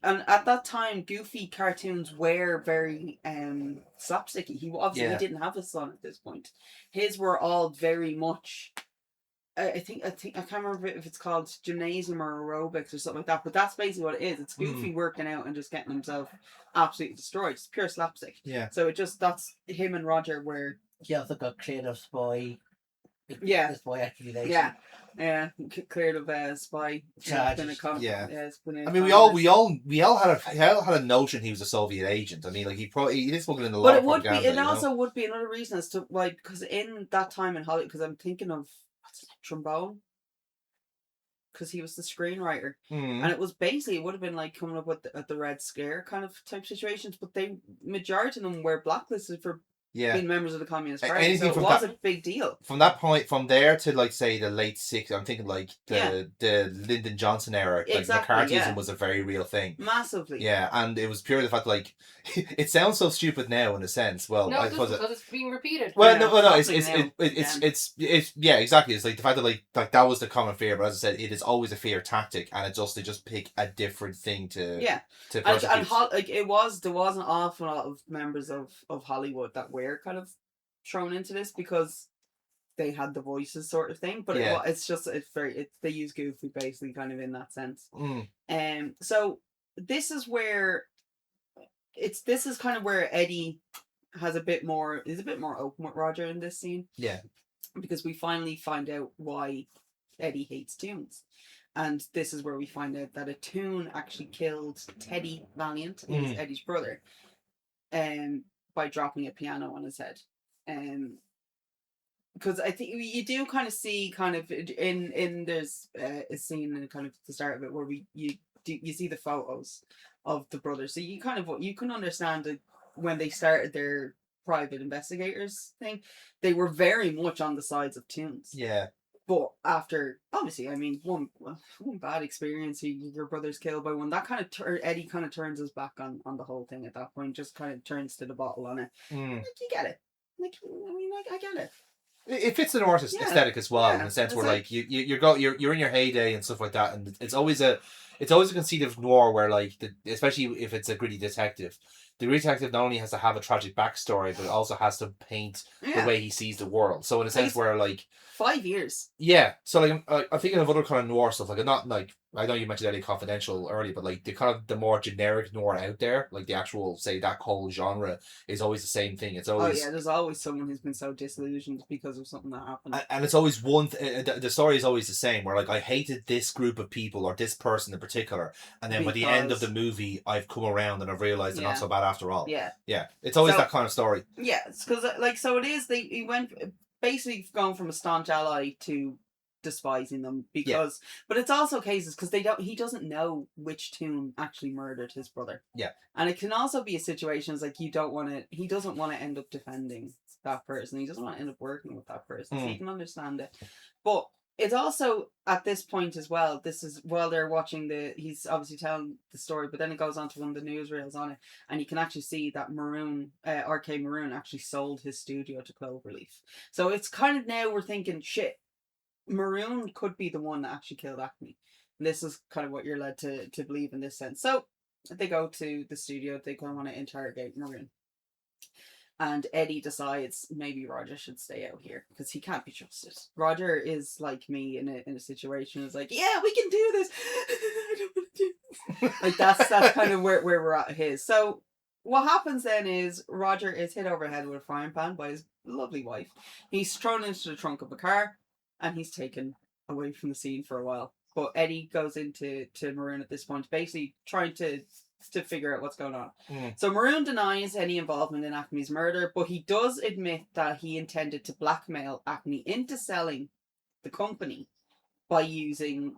and at that time, Goofy cartoons were very slapsticky. He obviously didn't have a son at this point. His were all very much. I think I can't remember if it's called gymnasium or aerobics or something like that, but that's basically what it is. It's Goofy working out and just getting himself absolutely destroyed. It's pure slapstick. Yeah. So that's him and Roger were. He also got cleared of spy. Yeah. Spy accusation. Yeah. Yeah, cleared of spy charges. I mean, we all had a notion he was a Soviet agent. I mean, like he did smuggle in a lot of propaganda. But it also would be another reason as to why, because in that time in Hollywood, because I'm thinking of Trombone, because he was the screenwriter, and it was basically it would have been like coming up with the Red Scare kind of type situations, but majority of them were blacklisted for being members of the Communist Party, so it was a big deal. From that point, from there to like say the late 60s, I'm thinking like the Lyndon Johnson era, like McCarthyism was a very real thing, massively. Yeah, and it was purely the fact like it sounds so stupid now in a sense. Well, no, because it's being repeated. Well, no, it's exactly. It's like the fact that like that was the common fear, but as I said, it is always a fear tactic, and they just pick a different thing to to persecute. And there was an awful lot of members of Hollywood that were kind of thrown into this because they had the voices sort of thing, but they use Goofy basically kind of in that sense. So this is kind of where Eddie is a bit more open with Roger in this scene. Yeah, because we finally find out why Eddie hates tunes. And this is where we find out that a tune actually killed Teddy Valiant, who's Eddie's brother, by dropping a piano on his head. Because I think you do kind of see kind of in there's a scene in kind of the start of it where you see the photos of the brothers, so you can understand that when they started their private investigators thing, they were very much on the sides of tunes. Yeah. But after, obviously, I mean, one bad experience, your brother's killed by one, that kind of Eddie kind of turns his back on the whole thing at that point, just kind of turns to the bottle on it. Like, you get it. Like, I mean, I get it. It fits the noir aesthetic as well, in a sense where like you're in your heyday and stuff like that, and it's always a conceit of noir where like especially if it's a gritty detective, the detective not only has to have a tragic backstory, but it also has to paint the way he sees the world. So in a sense where like 5 years. Yeah, so like I'm thinking of other kind of noir stuff, like not like I know you mentioned LA Confidential earlier, but like the kind of the more generic noir out there, like the actual say that whole genre is always the same thing. It's always there's always someone who's been so disillusioned because of something that happened, and it's always the story is always the same. Where like I hated this group of people or this person in particular, and then by the end of the movie, I've come around and I've realized they're not so bad after all. Yeah, it's always that kind of story. Yeah, it's because like so it is. He went basically gone from a staunch ally to despising them because but it's also cases because he doesn't know which Toon actually murdered his brother, and it can also be a situation like he doesn't want to end up defending that person, he doesn't want to end up working with that person, so you can understand it. But it's also at this point as well, this is while they're watching he's obviously telling the story, but then it goes on to one of the newsreels on it, and you can actually see that RK Maroon actually sold his studio to Cloverleaf. So it's kind of now we're thinking, shit, Maroon could be the one that actually killed Acme. And this is kind of what you're led to believe in this sense. So they go to the studio, they kind of want to interrogate Maroon. And Eddie decides maybe Roger should stay out here because he can't be trusted. Roger is like me in a situation. It's like, yeah, we can do this. I don't want to do this. Like that's kind of where we're at his. So what happens then is Roger is hit over the head with a frying pan by his lovely wife. He's thrown into the trunk of a car and he's taken away from the scene for a while. But Eddie goes into Maroon at this point, basically trying to figure out what's going on. So Maroon denies any involvement in Acme's murder, but he does admit that he intended to blackmail Acme into selling the company by using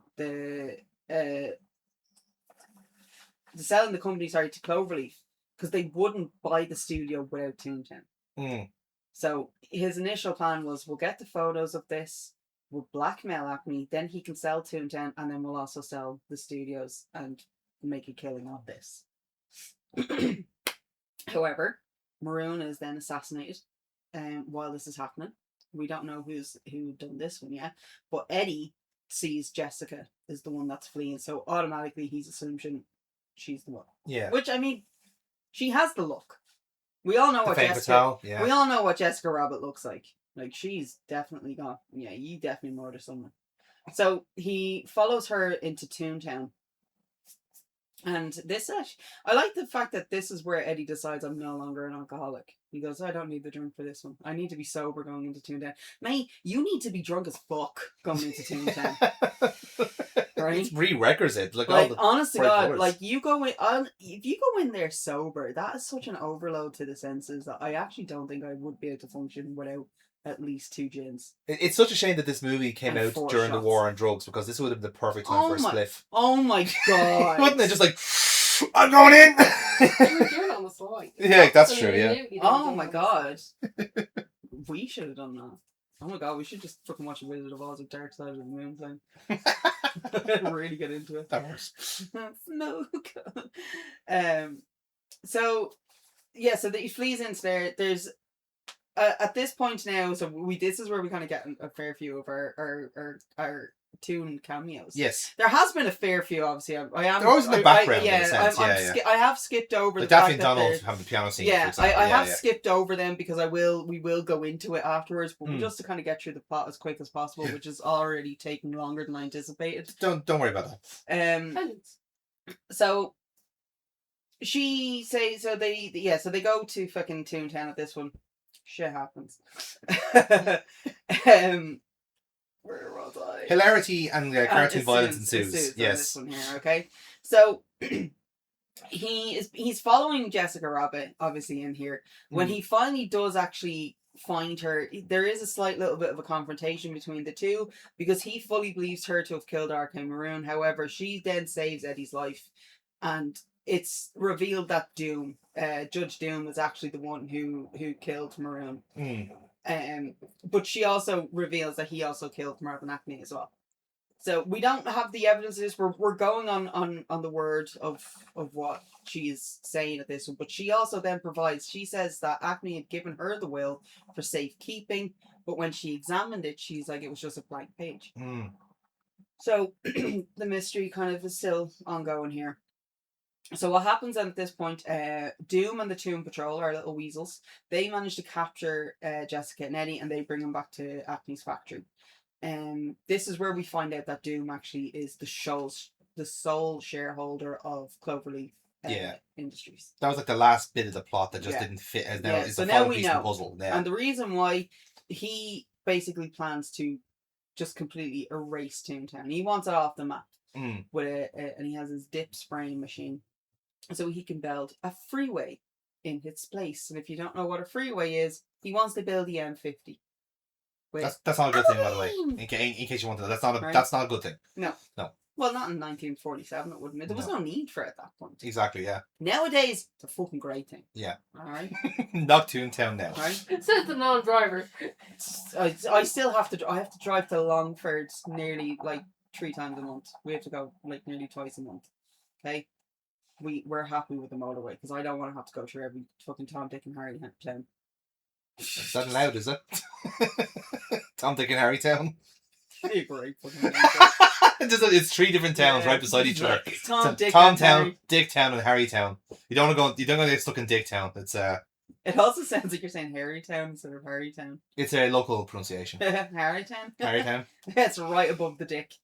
selling the company to Cloverleaf, because they wouldn't buy the studio without Toontown. So his initial plan was, we'll get the photos of this, we'll blackmail Acme, then he can sell Toontown, and then we'll also sell the studios and make a killing off this. However, Maroon is then assassinated while this is happening. We don't know who done this one yet, but Eddie sees Jessica is the one that's fleeing, so automatically he's assuming she's the one. Yeah. Which, I mean, she has the look. We all know what Jessica. We all know what Jessica Rabbit looks like. Like, she's definitely gone. Yeah, you definitely murdered someone. So he follows her into Toontown. And this, I like the fact that this is where Eddie decides, I'm no longer an alcoholic. He goes, I don't need the drink for this one. I need to be sober going into Toontown. Mate, you need to be drunk as fuck going into Toontown. Right? It's prerequisite. Like honest to God, like if you go in there sober, that is such an overload to the senses that I actually don't think I would be able to function without at least 2 gins. It's such a shame that this movie came out during the war on drugs, because this would have been the perfect time for a spliff. Oh my God. Wouldn't it just like, I'm going in? You were doing it on the slide. Yeah, that's true, yeah. Oh my God. We should have done that. Oh my God, we should just fucking watch a Wizard of Oz with Dark Side of the Moon thing. Really get into it. That works. Smoke. So he flees into there. There's at this point now, so this is where we kind of get a fair few of our Toon cameos. Yes, there has been a fair few. Obviously, they're always in the background. I have skipped over. Like Daffy and Donald have the piano scene. Yeah, I have skipped over them because we will go into it afterwards, but just to kind of get through the plot as quick as possible, which is already taking longer than I anticipated. Don't worry about that. So she says so they go to fucking Toontown at this one. Shit happens. Where was I? Hilarity and cartoon violence ensues. Yes. This one here, okay. So he's following Jessica Rabbit, obviously, in here. When he finally does actually find her, there is a slight little bit of a confrontation between the two, because he fully believes her to have killed RK Maroon. However, she then saves Eddie's life, and it's revealed that Judge Doom was actually the one who killed Maroon. But she also reveals that he also killed Marvin Acme as well. So we don't have the evidence of this. We're going on the word of what she is saying at this one. But she also then she says that Acme had given her the will for safekeeping, But when she examined it, she's like, it was just a blank page. Mm. So the mystery kind of is still ongoing here. So what happens at this point, Doom and the Tomb Patrol, our little weasels, they manage to capture Jessica and Eddie, and they bring them back to Acme's factory. This is where we find out that Doom actually is the sole shareholder of Cloverleaf Industries. That was like the last bit of the plot that just didn't fit. As now it's the final piece of the puzzle. Yeah. And the reason why he basically plans to just completely erase Toontown. He wants it off the map. Mm. And he has his dip spraying machine, so he can build a freeway in its place. And if you don't know what a freeway is, he wants to build the M50. That's not a good thing, by the way. In case you want to, that's not a good thing. No. Well, not in 1947, it wouldn't. There was no need for it at that point. Exactly, yeah. Nowadays, it's a fucking great thing. Yeah. Alright? Not Toontown now. Right? It says the non-driver. I still have to. I have to drive to Longford nearly like 3 times a month. We have to go like nearly twice a month. Okay? We're happy with the motorway because I don't want to have to go through every fucking Tom, Dick, and Harry town. Is that allowed, is it? Tom, Dick, and Harry town? Great fucking It's 3 different towns right beside each other. Tom, Dick, Tom and Town, Harry. Dick Town, and Harry Town. You don't want to get stuck in Dick Town. It's It also sounds like you're saying Harry Town instead of Harry Town. It's a local pronunciation. Harry Town. Harry Town. It's right above the dick.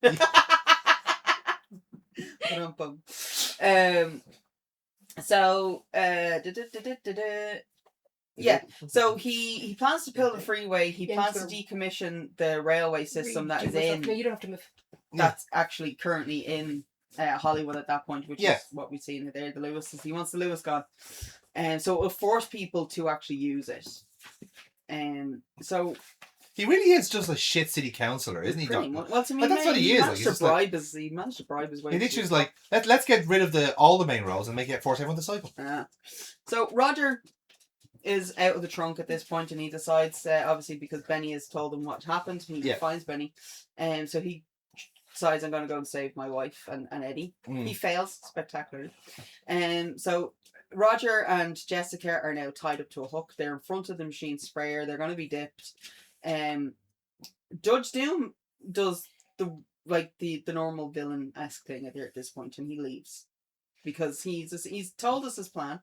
So yeah, so he plans to build a freeway. He plans to decommission the railway system that is in. No, you don't have to move. That's actually currently in Hollywood at that point, which is what we see in there. The Lewises. He wants the Lewis gone, and so it will force people to actually use it. So he really is just a shit city councillor, isn't he? Well, to me, but that's what he is. He managed to bribe his way. He literally was like, let's get rid of all the main roads and force everyone to cycle. So Roger is out of the trunk at this point, and he decides, obviously, because Benny has told him what happened, he finds Benny, and so he decides, I'm going to go and save my wife and Eddie. He fails spectacularly, and so Roger and Jessica are now tied up to a hook. They're in front of the machine sprayer. They're going to be dipped. Judge Doom does the normal villain-esque thing at this point, and he leaves because he's told us his plan.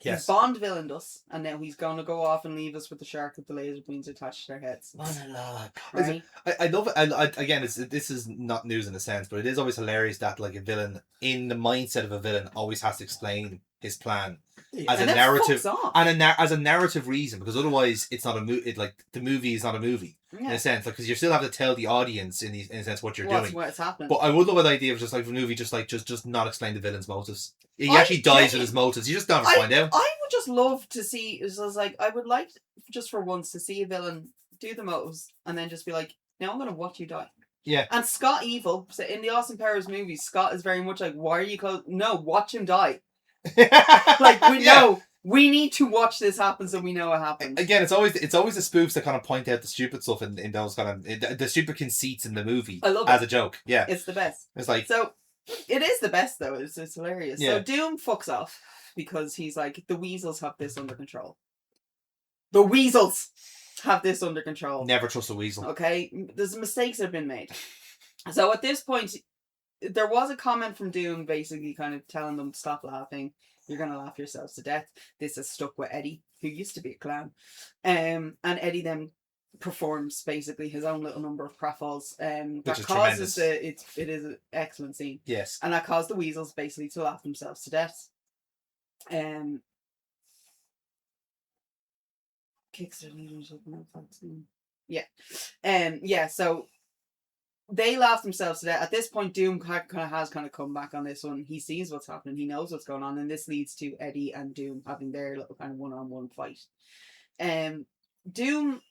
Yes. He's Bond villained us, and now he's going to go off and leave us with the shark with the laser beams attached to their heads. Monologue. Right? I love it. Again, this is not news in a sense, but it is always hilarious that like a villain, in the mindset of a villain, always has to explain his plan as a narrative and as a narrative reason, because otherwise it's not a movie. Like the movie is not a movie in a sense, because you still have to tell the audience in a sense what you're doing. What's happening? But I would love an idea of just like a movie, just not explain the villain's motives. He actually dies with his motives. You just never find out. I would just love to see. I would like just for once to see a villain do the motives and then just be like, "Now I'm going to watch you die." Yeah. And Scott Evil, so in the Austin Powers movies, Scott is very much like, "Why are you close? No, watch him die." Like we know. We need to watch this happen so we know what happens. Again, it's always the spoofs that kind of point out the stupid stuff in those kind of the stupid conceits in the movie as a joke. Yeah, it's the best. It's like it is the best though. It's hilarious. Yeah. So Doom fucks off because he's like, the weasels have this under control. The weasels have this under control. Never trust a weasel. Okay, there's mistakes that have been made. So at this point, there was a comment from Doom basically kind of telling them to stop laughing. You're going to laugh yourselves to death. This has stuck with Eddie, who used to be a clown. And Eddie then performs basically his own little number of pratfalls. That causes it is an excellent scene. Yes. And that caused the weasels basically to laugh themselves to death. Yeah. So they laugh themselves to death. At this point, Doom has come back on this one. He sees what's happening. He knows what's going on, and this leads to Eddie and Doom having their little kind of one-on-one fight. Doom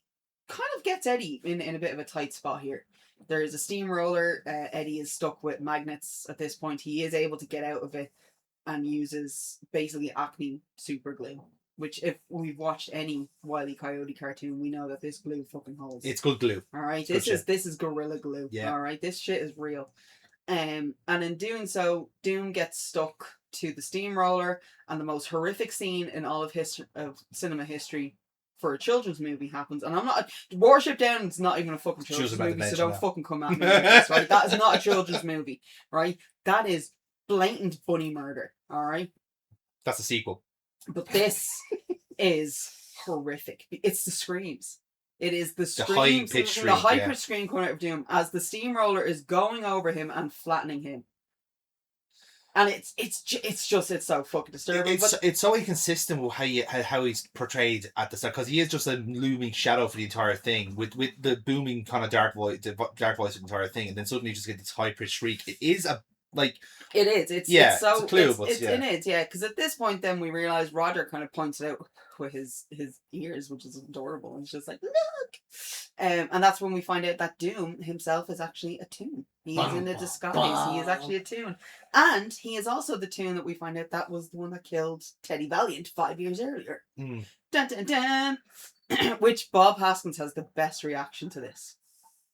kind of gets Eddie in a bit of a tight spot here. There is a steamroller. Eddie is stuck with magnets at this point. He is able to get out of it and uses basically Acme super glue. Which, if we've watched any Wile E. Coyote cartoon, we know that this glue fucking holds. It's good glue. All right, this is Gorilla Glue. Yeah. All right, this shit is real. And in doing so, Doom gets stuck to the steamroller, and the most horrific scene in all of cinema history for a children's movie happens, and I'm not Warship Down's not even a fucking children's movie, so don't fucking come at me with this, right? That is not a children's movie, right? That is blatant bunny murder, all right? That's a sequel. But this is horrific. It's the screams. It is the screams, the high pitched scream coming out of Doom as the steamroller is going over him and flattening him. And it's so fucking disturbing. It's so inconsistent with how he's portrayed at the start, because he is just a looming shadow for the entire thing, with the booming kind of dark voice of the entire thing, and then suddenly you just get this high pitched shriek. It is a like. It is. It's so. It's a clue, because at this point, then we realize Roger kind of points it out with his ears, which is adorable, and it's just like, look. And that's when we find out that Doom himself is actually a toon. He is in a disguise. He is actually a toon. And he is also the toon that we find out that was the one that killed Teddy Valiant 5 years earlier. Dun, dun, dun. Which Bob Hoskins has the best reaction to this.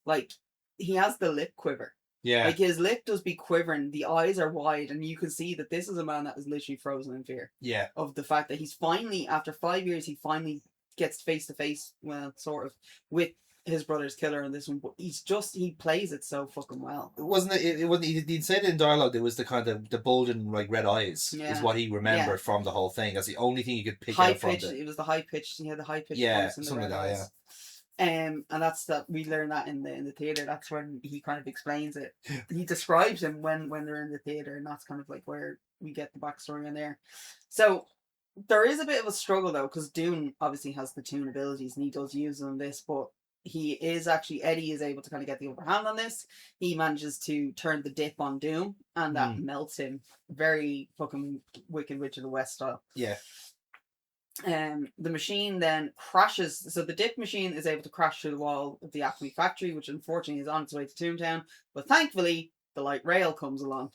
Like, he has the lip quiver. Yeah. Like, his lip does be quivering, the eyes are wide, and you can see that this is a man that is literally frozen in fear. Yeah. Of the fact that he's finally, after 5 years, he finally gets face to face, well, sort of, with his brother's killer in this one, but he plays it so fucking well. He said in dialogue there was the kind of the bulging like red eyes is what he remembered from the whole thing. That's the only thing you could pick out from it. It was the high pitched. He had the high pitched voice and something the red like that. eyes. And that's that we learn that in the theater. That's when he kind of explains it. He describes him when they're in the theater, and that's kind of like where we get the backstory in there. So there is a bit of a struggle though, because Dune obviously has the toon abilities and he does use them in this, but Eddie is able to kind of get the upper hand on this. He manages to turn the dip on Doom, and that melts him. Very fucking Wicked Witch of the West style. Yeah. The machine then crashes. So the dip machine is able to crash through the wall of the Acme factory, which unfortunately is on its way to Toontown. But thankfully, the light rail comes along.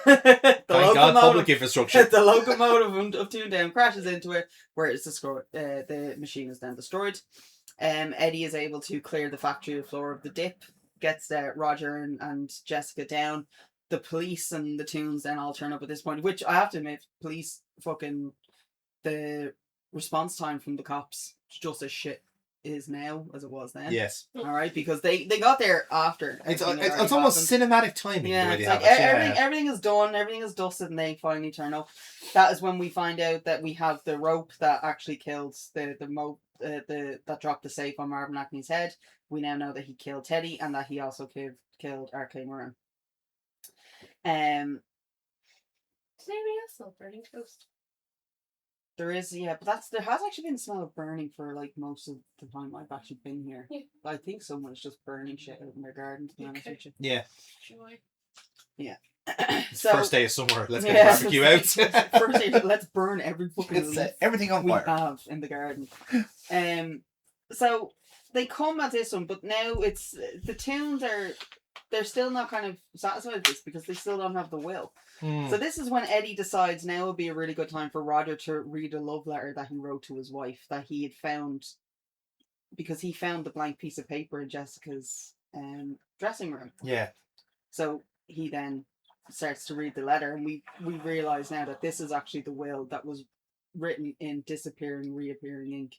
Thank God, public infrastructure. The locomotive of Toontown crashes into it, where it's destroyed. The machine is then destroyed. Eddie is able to clear the factory floor of the dip, gets Roger and Jessica down. The police and the toons then all turn up at this point, which I have to admit, police fucking, the response time from the cops is just as shit is now as it was then. Yes. Alright, because they got there after. It's almost cinematic timing. Yeah, it's like everything is done, everything is dusted, and they finally turn up. That is when we find out that we have the rope that actually kills that dropped the safe on Marvin Acme's head. We now know that he killed Teddy and that he also killed Arcane Moran. Does anybody else smell burning toast? There is, but there has actually been a smell of burning for like most of the time I've actually been here. Yeah. I think someone's just burning shit out in their garden, to be honest with you. Yeah. Yeah. So, first day of summer, let's get a barbecue out. First day, let's burn every fucking everything on fire we have in the garden. So they come at this one, but now it's the toons they're still not kind of satisfied with this because they still don't have the will. So this is when Eddie decides now would be a really good time for Roger to read a love letter that he wrote to his wife that he had found, because he found the blank piece of paper in Jessica's dressing room. Yeah. So he then starts to read the letter, and we realise now that this is actually the will that was written in disappearing, reappearing ink.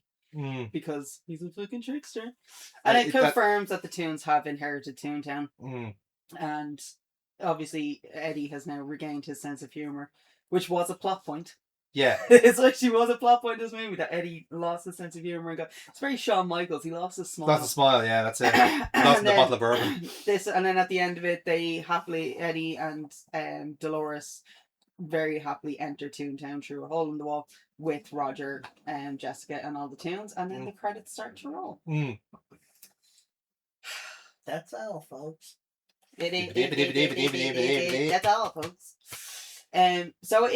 Because he's a fucking trickster. And it confirms that the toons have inherited Toontown. And obviously Eddie has now regained his sense of humour, which was a plot point. Yeah. It actually was a plot point in this movie that Eddie lost his sense of humour and it's very Shawn Michaels. He lost his smile. Lost a smile, yeah, that's it. Lost the bottle of bourbon. And then at the end of it, they happily, Eddie and Dolores very happily enter Toontown through a hole in the wall with Roger and Jessica and all the toons, and then the credits start to roll. That's all, folks. That's all, folks. So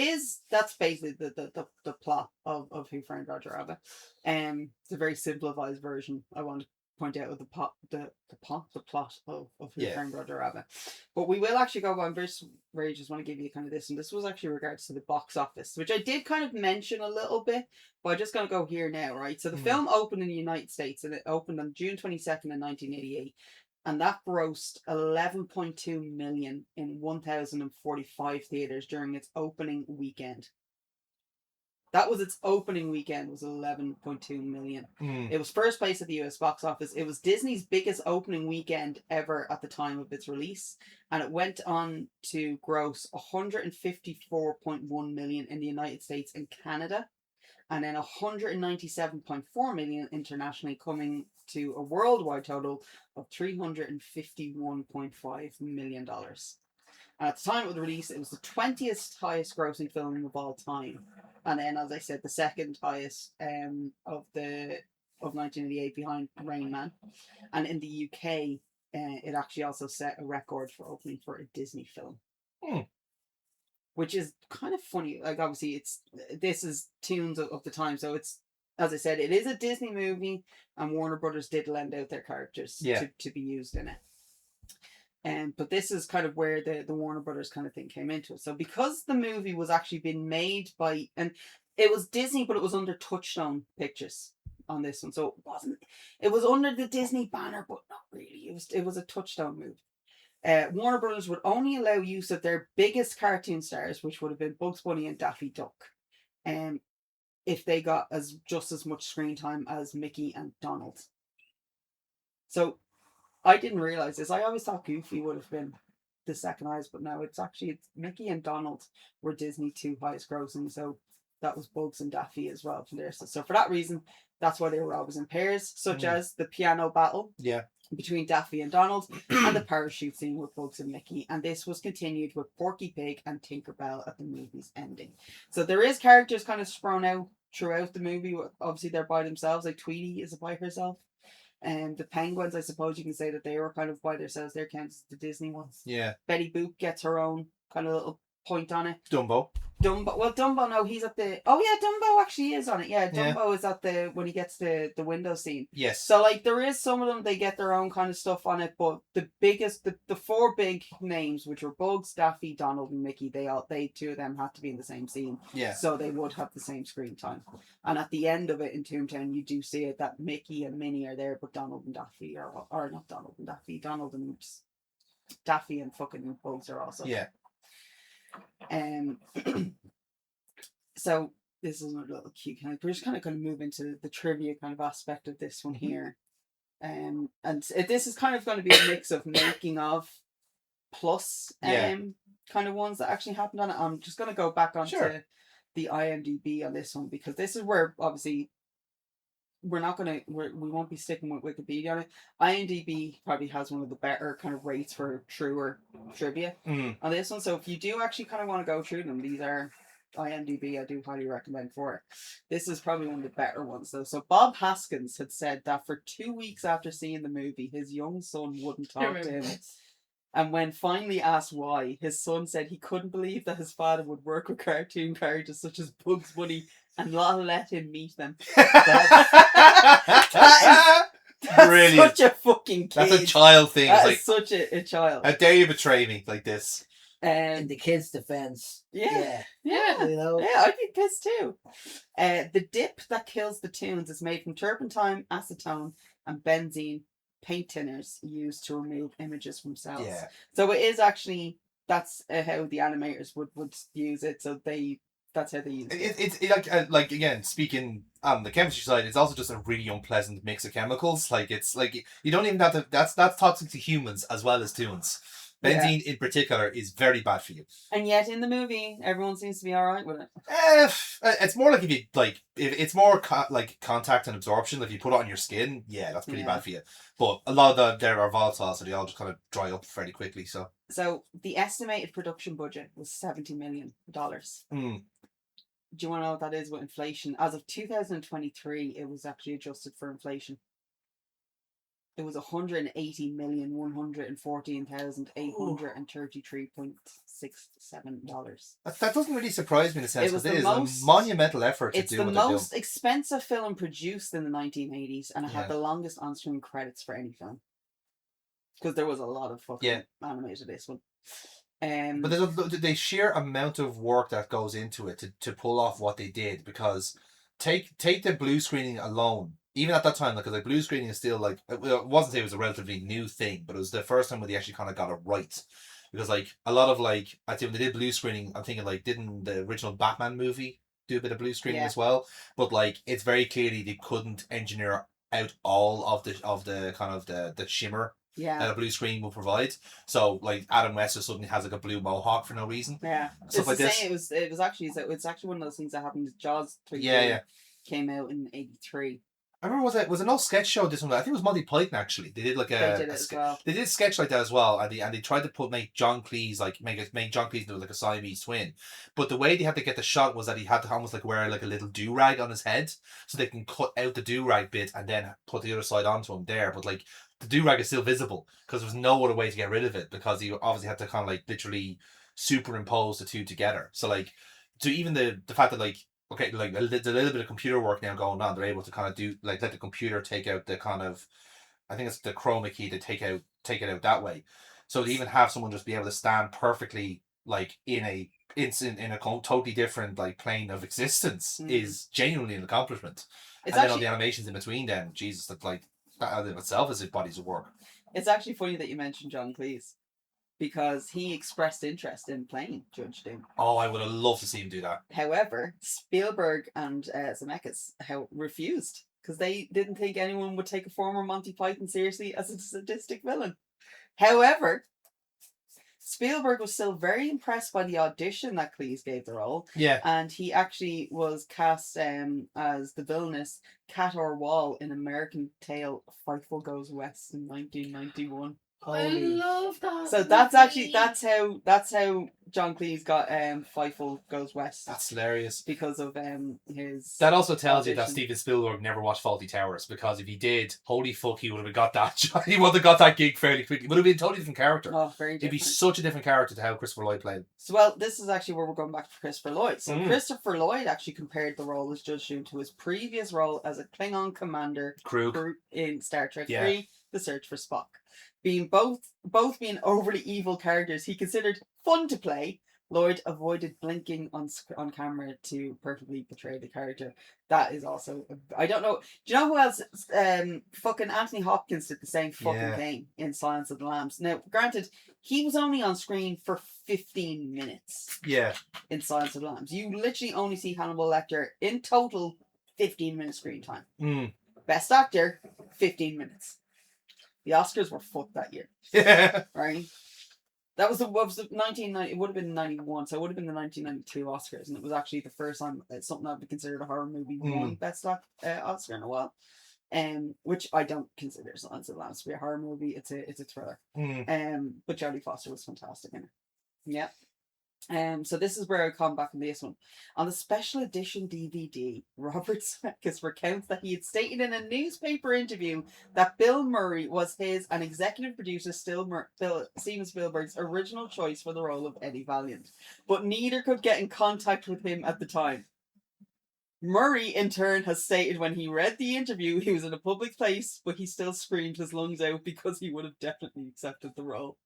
that's basically the plot of Who Framed Roger Rabbit. It's a very simplified version. I want to point out the plot of Who Framed Roger Rabbit. But we will actually go on very just want to give you kind of this, and this was actually regards to the box office, which I did kind of mention a little bit, but I'm just going to go here now, right? So the film opened in the United States, and it opened on June 22nd in 1988, and that grossed 11.2 million in 1,045 theaters during its opening weekend. That was its opening weekend, was 11.2 million. It was first place at the US box office. It was Disney's biggest opening weekend ever at the time of its release, and it went on to gross 154.1 million in the United States and Canada, and then 197.4 million internationally, coming to a worldwide total of $351.5 million. And at the time of the release, it was the 20th highest grossing film of all time. And then, as I said, the second highest of 1988 behind Rain Man. And in the UK, it actually also set a record for opening for a Disney film. Which is kind of funny. Like, obviously, this is tunes of the time. So it's, as I said, it is a Disney movie, and Warner Brothers did lend out their characters to be used in it. But this is kind of where the Warner Brothers kind of thing came into it. So because the movie was actually being made by, and it was Disney, but it was under Touchstone Pictures on this one. So it was under the Disney banner, but not really. It was a Touchstone movie. Warner Brothers would only allow use of their biggest cartoon stars, which would have been Bugs Bunny and Daffy Duck, if they got just as much screen time as Mickey and Donald. So I didn't realize this. I always thought Goofy would have been the second highest, but no, it's Mickey and Donald were Disney 2 highest grossing. So that was Bugs and Daffy as well from there. So for that reason, that's why they were always in pairs, such as the piano battle between Daffy and Donald and the parachute scene with Bugs and Mickey. And this was continued with Porky Pig and Tinkerbell at the movie's ending. So there is characters kind of spread out throughout the movie. Obviously, they're by themselves. Like Tweety is by herself. And the penguins, I suppose you can say that they were kind of by themselves. They're counted as the Disney ones. Yeah. Betty Boop gets her own kind of little point on it. Dumbo. Well, Dumbo, no, he's at the... Oh, yeah, Dumbo actually is on it. Yeah, Dumbo is at when he gets the window scene. Yes. So, like, there is some of them, they get their own kind of stuff on it, but the biggest, the four big names, which were Bugs, Daffy, Donald, and Mickey, they two of them had to be in the same scene. Yeah. So they would have the same screen time. And at the end of it in Toontown, you do see it that Mickey and Minnie are there, but Donald and Daffy or not Donald and Daffy, Donald and Daffy and fucking Bugs are also. Yeah. So this is a little cute. We're just kind of going to move into the trivia kind of aspect of this one here. And this is kind of going to be a mix of making of plus kind of ones that actually happened on it. I'm just going to go back onto the IMDb on this one, because this is where obviously we won't be sticking with Wikipedia on it. IMDb probably has one of the better kind of rates for truer trivia on this one. So if you do actually kind of want to go through them, these are IMDb I do highly recommend for it. This is probably one of the better ones though. So Bob Haskins had said that for 2 weeks after seeing the movie, his young son wouldn't talk to him. And when finally asked why, his son said he couldn't believe that his father would work with cartoon characters such as Bugs Bunny and not let him meet them. That's brilliant. Such a fucking kid. That's a child thing. That's like, such a child. How dare you betray me like this? In the kids' defense. Yeah. You know? Yeah, I'd be pissed too. The dip that kills the tunes is made from turpentine, acetone, and benzene paint tinners used to remove images from cells. Yeah. So it is actually, that's how the animators would use it. So that's how they use it. It's like again, speaking on the chemistry side, it's also just a really unpleasant mix of chemicals. Like it's like you don't even have to. That's toxic to humans as well as tunes. Benzene in particular is very bad for you. And yet in the movie, everyone seems to be all right with it. It's more like if it's more like contact and absorption. If you put it on your skin, that's pretty bad for you. But a lot of them are volatile, so they all just kind of dry up fairly quickly. So the estimated production budget was $70 million. Do you want to know what that is with inflation? As of 2023, it was actually adjusted for inflation. It was $180,114,833.67. That doesn't really surprise me in a sense, because it is a monumental effort to do what they're doing. It's the most expensive film produced in the 1980s, and it had the longest on-screen credits for any film. Because there was a lot of fucking animated this one. But there's the sheer amount of work that goes into it to pull off what they did, because take the blue screening alone. Even at that time, because like blue screening is still like, it wasn't say it was a relatively new thing, but it was the first time when they actually kind of got it right. Because like a lot of like, I think when they did blue screening, I'm thinking like, didn't the original Batman movie do a bit of blue screening as well. But like, it's very clearly they couldn't engineer out all of the kind of the shimmer that a blue screen will provide. So like Adam West suddenly has like a blue mohawk for no reason. Yeah, stuff like this. It was actually one of those things that happened. Jaws 3 came out in '83. I remember was it no sketch show this one? I think it was Monty Python actually. They did like they did a sketch like that as well, and they tried to make John Cleese make John Cleese into like a Siamese twin. But the way they had to get the shot was that he had to almost like wear like a little do rag on his head, so they can cut out the do rag bit and then put the other side onto him there. But like the do rag is still visible because there was no other way to get rid of it, because he obviously had to kind of like literally superimpose the two together. So like, to even the fact that like, okay, like there's a little bit of computer work now going on. They're able to kind of do like let the computer take out the kind of, I think it's the chroma key to take it out that way. So to even have someone just be able to stand perfectly like in a totally different like plane of existence is genuinely an accomplishment. And then all the animations in between, then Jesus, that in itself is bodies of work. It's actually funny that you mentioned John Cleese, because he expressed interest in playing Judge Doom. Oh, I would have loved to see him do that. However, Spielberg and Zemeckis refused, because they didn't think anyone would take a former Monty Python seriously as a sadistic villain. However, Spielberg was still very impressed by the audition that Cleese gave the role. Yeah. And he actually was cast as the villainous Cat Wall in American Tail Fightful Goes West in 1991. I love that. So that's how John Cleese got Fightful Goes West. That's hilarious. Because of his. That also tells you that Steven Spielberg never watched Fawlty Towers, because if he did, holy fuck, he would have got that. He would have got that gig fairly quickly. It would have been a totally different character. Oh, very different. It'd be such a different character to how Christopher Lloyd played. So, well, this is actually where we're going back to Christopher Lloyd. So Christopher Lloyd actually compared the role as Judge Doom to his previous role as a Klingon commander Krug in Star Trek 3, The Search for Spock. Being both being overly evil characters he considered fun to play, Lloyd avoided blinking on camera to perfectly portray the character. That is also, I don't know. Do you know who else? Fucking Anthony Hopkins did the same fucking thing in Silence of the Lambs. Now, granted, he was only on screen for 15 minutes. Yeah. In Silence of the Lambs, you literally only see Hannibal Lecter in total 15 minutes screen time. Best actor, 15 minutes. The Oscars were fucked that year. Yeah. Right? That was the 1990. It would have been 91, so it would have been the 1992 Oscars, and it was actually the first time something that would be considered a horror movie won Best Oscar in a while. Which I don't consider Silence of the Lambs to be a horror movie. It's a thriller. But Jodie Foster was fantastic in it. Yeah. So this is where I come back on this one. On the special edition DVD, Robert Zemeckis recounts that he had stated in a newspaper interview that Bill Murray was his and executive producer Steven Spielberg's original choice for the role of Eddie Valiant, but neither could get in contact with him at the time. Murray, in turn, has stated when he read the interview he was in a public place, but he still screamed his lungs out because he would have definitely accepted the role.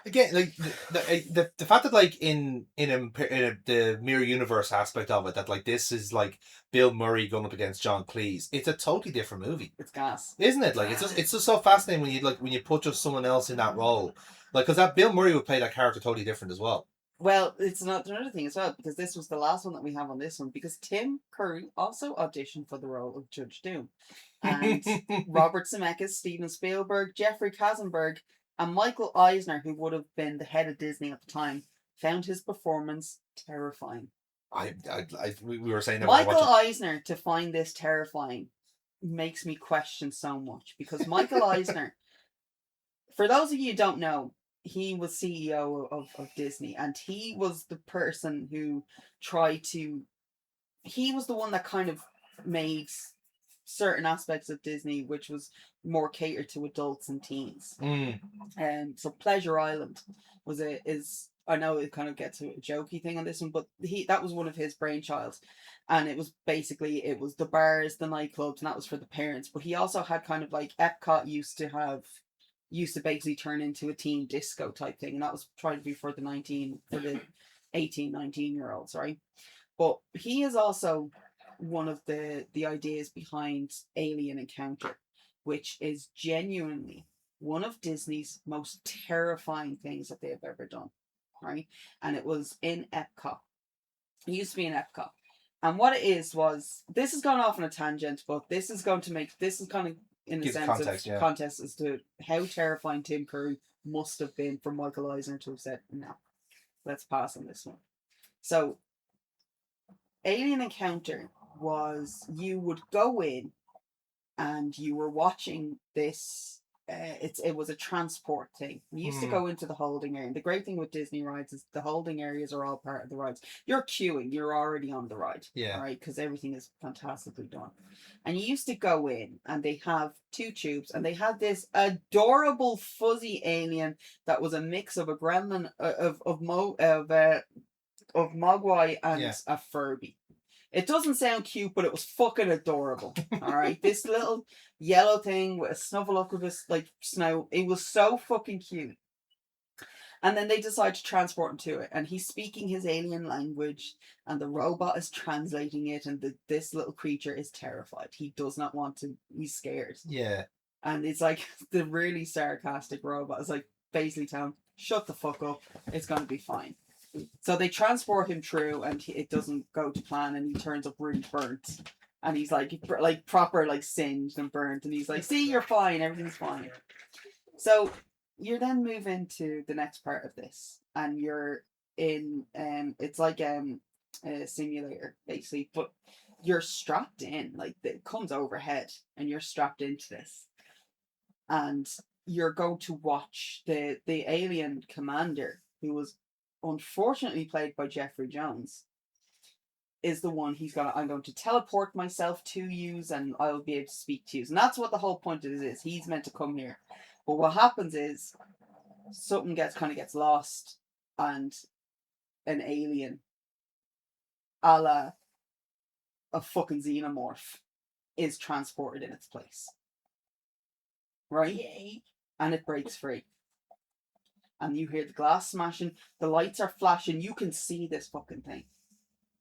Again, like the fact that like in the mirror universe aspect of it, that like this is like Bill Murray going up against John Cleese, it's a totally different movie. It's gas, isn't it? Like it's just so fascinating when you put just someone else in that role, like because that Bill Murray would play that character totally different as well. Well, it's another thing as well, because this was the last one that we have on this one, because Tim Curry also auditioned for the role of Judge Doom, and Robert Zemeckis, Steven Spielberg, Jeffrey Katzenberg, and Michael Eisner, who would have been the head of Disney at the time, found his performance terrifying. We were saying that Michael Eisner, to find this terrifying, makes me question so much, because Michael Eisner, for those of you who don't know, he was CEO of Disney, and he was the person who he was the one that kind of made certain aspects of Disney which was more catered to adults and teens. So Pleasure Island I know it kind of gets a jokey thing on this one, but that was one of his brainchilds, and it was the bars, the nightclubs, and that was for the parents. But he also had kind of like Epcot used to basically turn into a teen disco type thing, and that was trying to be for the 18, 19-year-olds, right? But he is also one of the ideas behind Alien Encounter, which is genuinely one of Disney's most terrifying things that they have ever done, right? And it was in Epcot. It used to be in Epcot. And what it is was, this is going off on a tangent, but this is kind of in the sense of context as to how terrifying Tim Curry must have been for Michael Eisner to have said, no, let's pass on this one. So, Alien Encounter was, you would go in and you were watching this. It was a transport thing. You used to go into the holding area. And the great thing with Disney rides is the holding areas are all part of the rides. You're queuing. You're already on the ride. Yeah. Right? Because everything is fantastically done. And you used to go in and they have 2 tubes and they had this adorable fuzzy alien that was a mix of a gremlin of Mogwai and a Furby. It doesn't sound cute, but it was fucking adorable. All right, this little yellow thing with a snuffleupagus like snout. It was so fucking cute. And then they decide to transport him to it, and he's speaking his alien language, and the robot is translating it, and this little creature is terrified. He does not want to. He's scared. Yeah. And it's like the really sarcastic robot is like basically telling him, "Shut the fuck up. It's gonna be fine." So they transport him through, and it doesn't go to plan, and he turns up really burnt, and he's like proper like singed and burnt, and he's like, "See, you're fine, everything's fine." So you then move into the next part of this, and you're in it's like a simulator basically, but you're strapped in, like it comes overhead, and you're strapped into this, and you're going to watch the alien commander, who was unfortunately played by Jeffrey Jones, is the one I'm going to teleport myself to you and I'll be able to speak to you. And that's what the whole point of this is. He's meant to come here. But what happens is something gets lost, and an alien a la a fucking xenomorph is transported in its place. Right? Yay. And it breaks free. And you hear the glass smashing, the lights are flashing, you can see this fucking thing.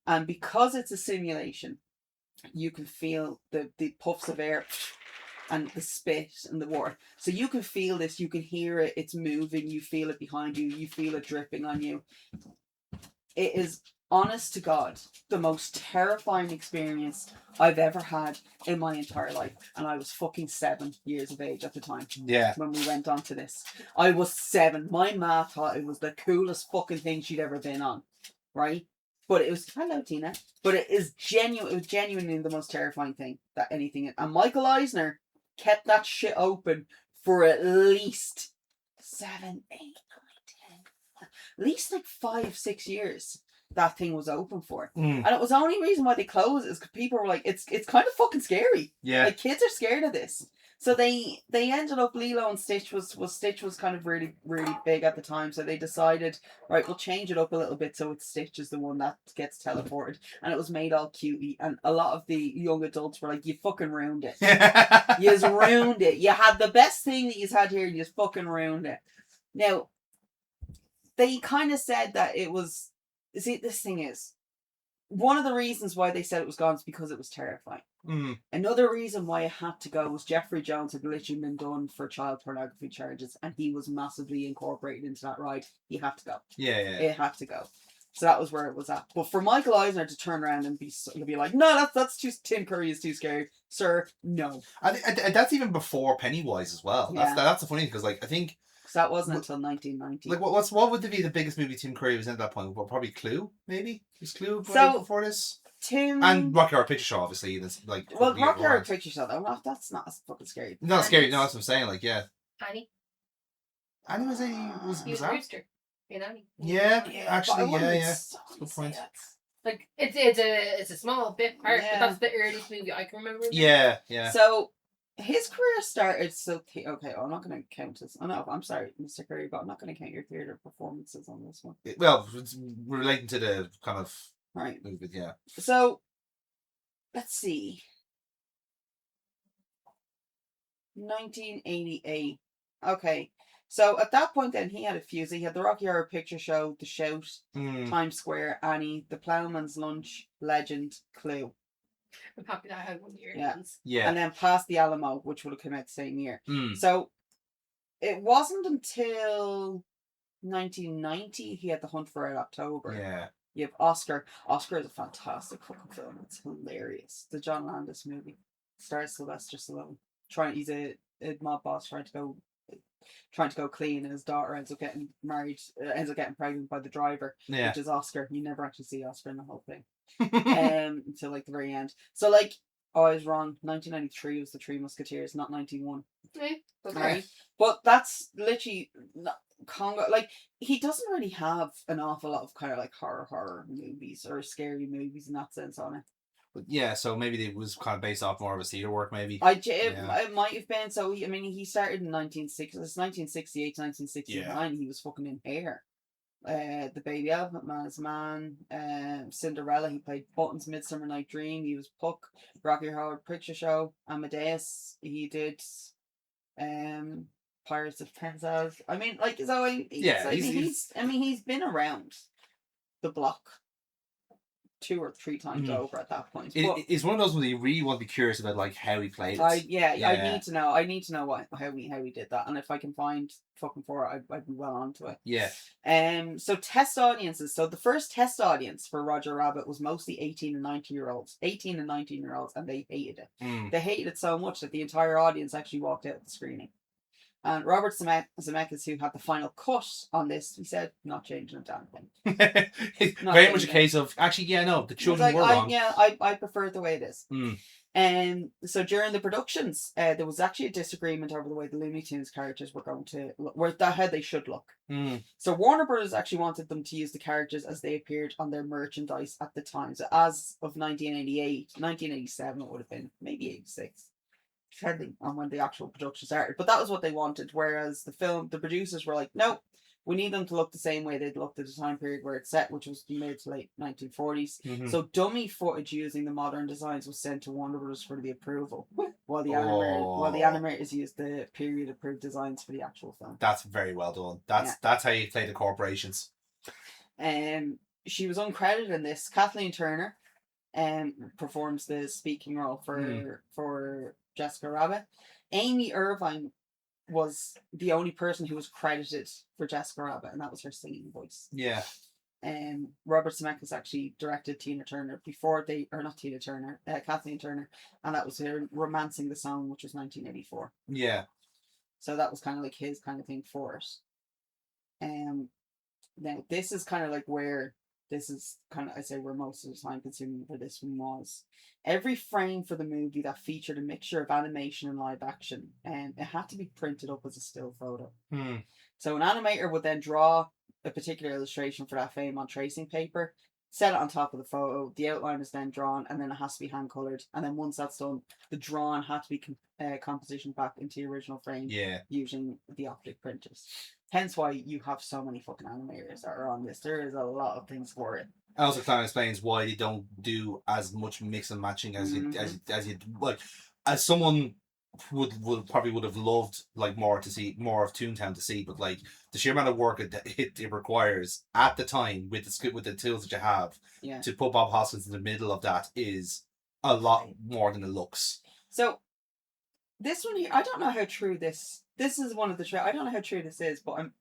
And because it's a simulation, you can feel the puffs of air and the spit and the water. So you can feel this, you can hear it, it's moving, you feel it behind you, you feel it dripping on you. It is, honest to God, the most terrifying experience I've ever had in my entire life. And I was fucking 7 years of age at the time. Yeah. When we went on to this. I was 7. My ma thought it was the coolest fucking thing she'd ever been on. Right? But it was, hello Tina. But it was genuinely the most terrifying thing that anything. And Michael Eisner kept that shit open for at least 7, 8, 9, 10. At least like 5-6 years. That thing was open for. And it was the only reason why they closed is because people were like, it's kind of fucking scary. Yeah. Like, kids are scared of this. So they ended up, Lilo and Stitch was kind of really, really big at the time. So they decided, right, we'll change it up a little bit so it's Stitch is the one that gets teleported. And it was made all cutie. And a lot of the young adults were like, you fucking ruined it. You ruined it. You had the best thing that you had here, you just fucking ruined it. Now, they kind of said that it was... See, this thing is, one of the reasons why they said it was gone is because it was terrifying. Another reason why it had to go was Jeffrey Jones had literally been done for child pornography charges, and he was massively incorporated into that ride. He had to go. Yeah. It had to go. So that was where it was at. But for Michael Eisner to turn around and be like, no, that's too, Tim Curry is too scary, sir. No. And that's even before Pennywise as well. Yeah. That's the funny thing, because like I think. So that wasn't until 1990. Like what would be the biggest movie Tim Curry was in at that point? Well, probably Clue, maybe. Was Clue before this? Tim and Rocky Horror Picture Show, obviously. That's like Rocky Horror Picture Show though. That's not as fucking scary. Not scary. No, that's what I'm saying. Like, yeah. Annie. Annie was that? Rooster. In Annie. Yeah, actually, yeah. Good point. Like it's a small bit part, but that's the earliest movie I can remember. Yeah. So his career started. Okay, I'm not going to count this. Oh no, I'm sorry, Mr. Curry, but I'm not going to count your theatre performances on this one. Well, it's relating to the kind of right movie, yeah. So let's see. 1988. Okay. So at that point then he had a few. He had the Rocky Horror Picture Show, The Shout, Times Square, Annie, The Ploughman's Lunch, Legend, Clue. I'm happy that I had 1 year. Yeah. And then Past the Alamo, which would have come out the same year. So it wasn't until 1990 he had The Hunt for Red October. Yeah. You have Oscar. Oscar is a fantastic fucking film. It's hilarious. The John Landis movie. Stars Sylvester Stallone. He's a mob boss trying to go clean, and his daughter ends up getting pregnant by the driver, which is Oscar. You never actually see Oscar in the whole thing. Until like the very end. So like, I was wrong. 1993 was the Three Musketeers, not 91. Right? But that's literally Congo. Like, he doesn't really have an awful lot of kind of like horror movies or scary movies in that sense on it. But yeah, so maybe it was kind of based off more of a theatre work, maybe. It might have been. So he started in 1968 to 1969. He was fucking in Hair. The Baby Elephant Man is Man, Cinderella, he played Buttons, Midsummer Night Dream, he was Puck, Rocky Horror Picture Show, Amadeus, he did Pirates of Penzance. I mean, like, so he's been around the block 2 or 3 times over at that point. It's one of those where you really want to be curious about like how he played it. I need to know. I need to know how he did that, and if I can find fucking for it, I'd be well onto it. Yeah. So test audiences. So the first test audience for Roger Rabbit was mostly 18 and 19-year-olds, and they hated it. They hated it so much that the entire audience actually walked out of the screening. And Robert Zemeckis, who had the final cut on this, he said, not changing a damn thing. Very much a case of, actually, the children were wrong. I prefer it the way it is. So during the productions, there was actually a disagreement over the way the Looney Tunes characters were going to look, how they should look. So Warner Brothers actually wanted them to use the characters as they appeared on their merchandise at the time. So as of 1987, it would have been, maybe 86. Depending on when the actual production started, but that was what they wanted. Whereas the producers were like, no, we need them to look the same way they'd looked at the time period where it's set, which was mid to late 1940s. So dummy footage using the modern designs was sent to Warner Bros. For the approval, while the animators used the period approved designs for the actual film. That's very well done. That's how you play the corporations. She was uncredited in this. Kathleen Turner performs the speaking role for Jessica Rabbit. Amy Irvine was the only person who was credited for Jessica Rabbit, and that was her singing voice. Yeah. Robert Zemeckis actually directed Kathleen Turner, and that was her Romancing the Song, which was 1984. Yeah. So that was kind of like his kind of thing for it. Now this is kind of like where where most of the time consuming for this one was. Every frame for the movie that featured a mixture of animation and live action, it had to be printed up as a still photo. So an animator would then draw a particular illustration for that frame on tracing paper, set it on top of the photo, the outline is then drawn, and then it has to be hand coloured, and then once that's done, the drawing had to be compositioned back into the original frame using the optic printers. Hence why you have so many fucking animators that are on this. There is a lot of things for it. It also kind of explains why they don't do as much mix and matching as you like. As someone would have loved like more to see more of Toontown to see, but like the sheer amount of work it requires at the time with the tools that you have to put Bob Hoskins in the middle of that is a lot more than it looks. So this one here, I don't know how true this is one of the I don't know how true this is, but I'm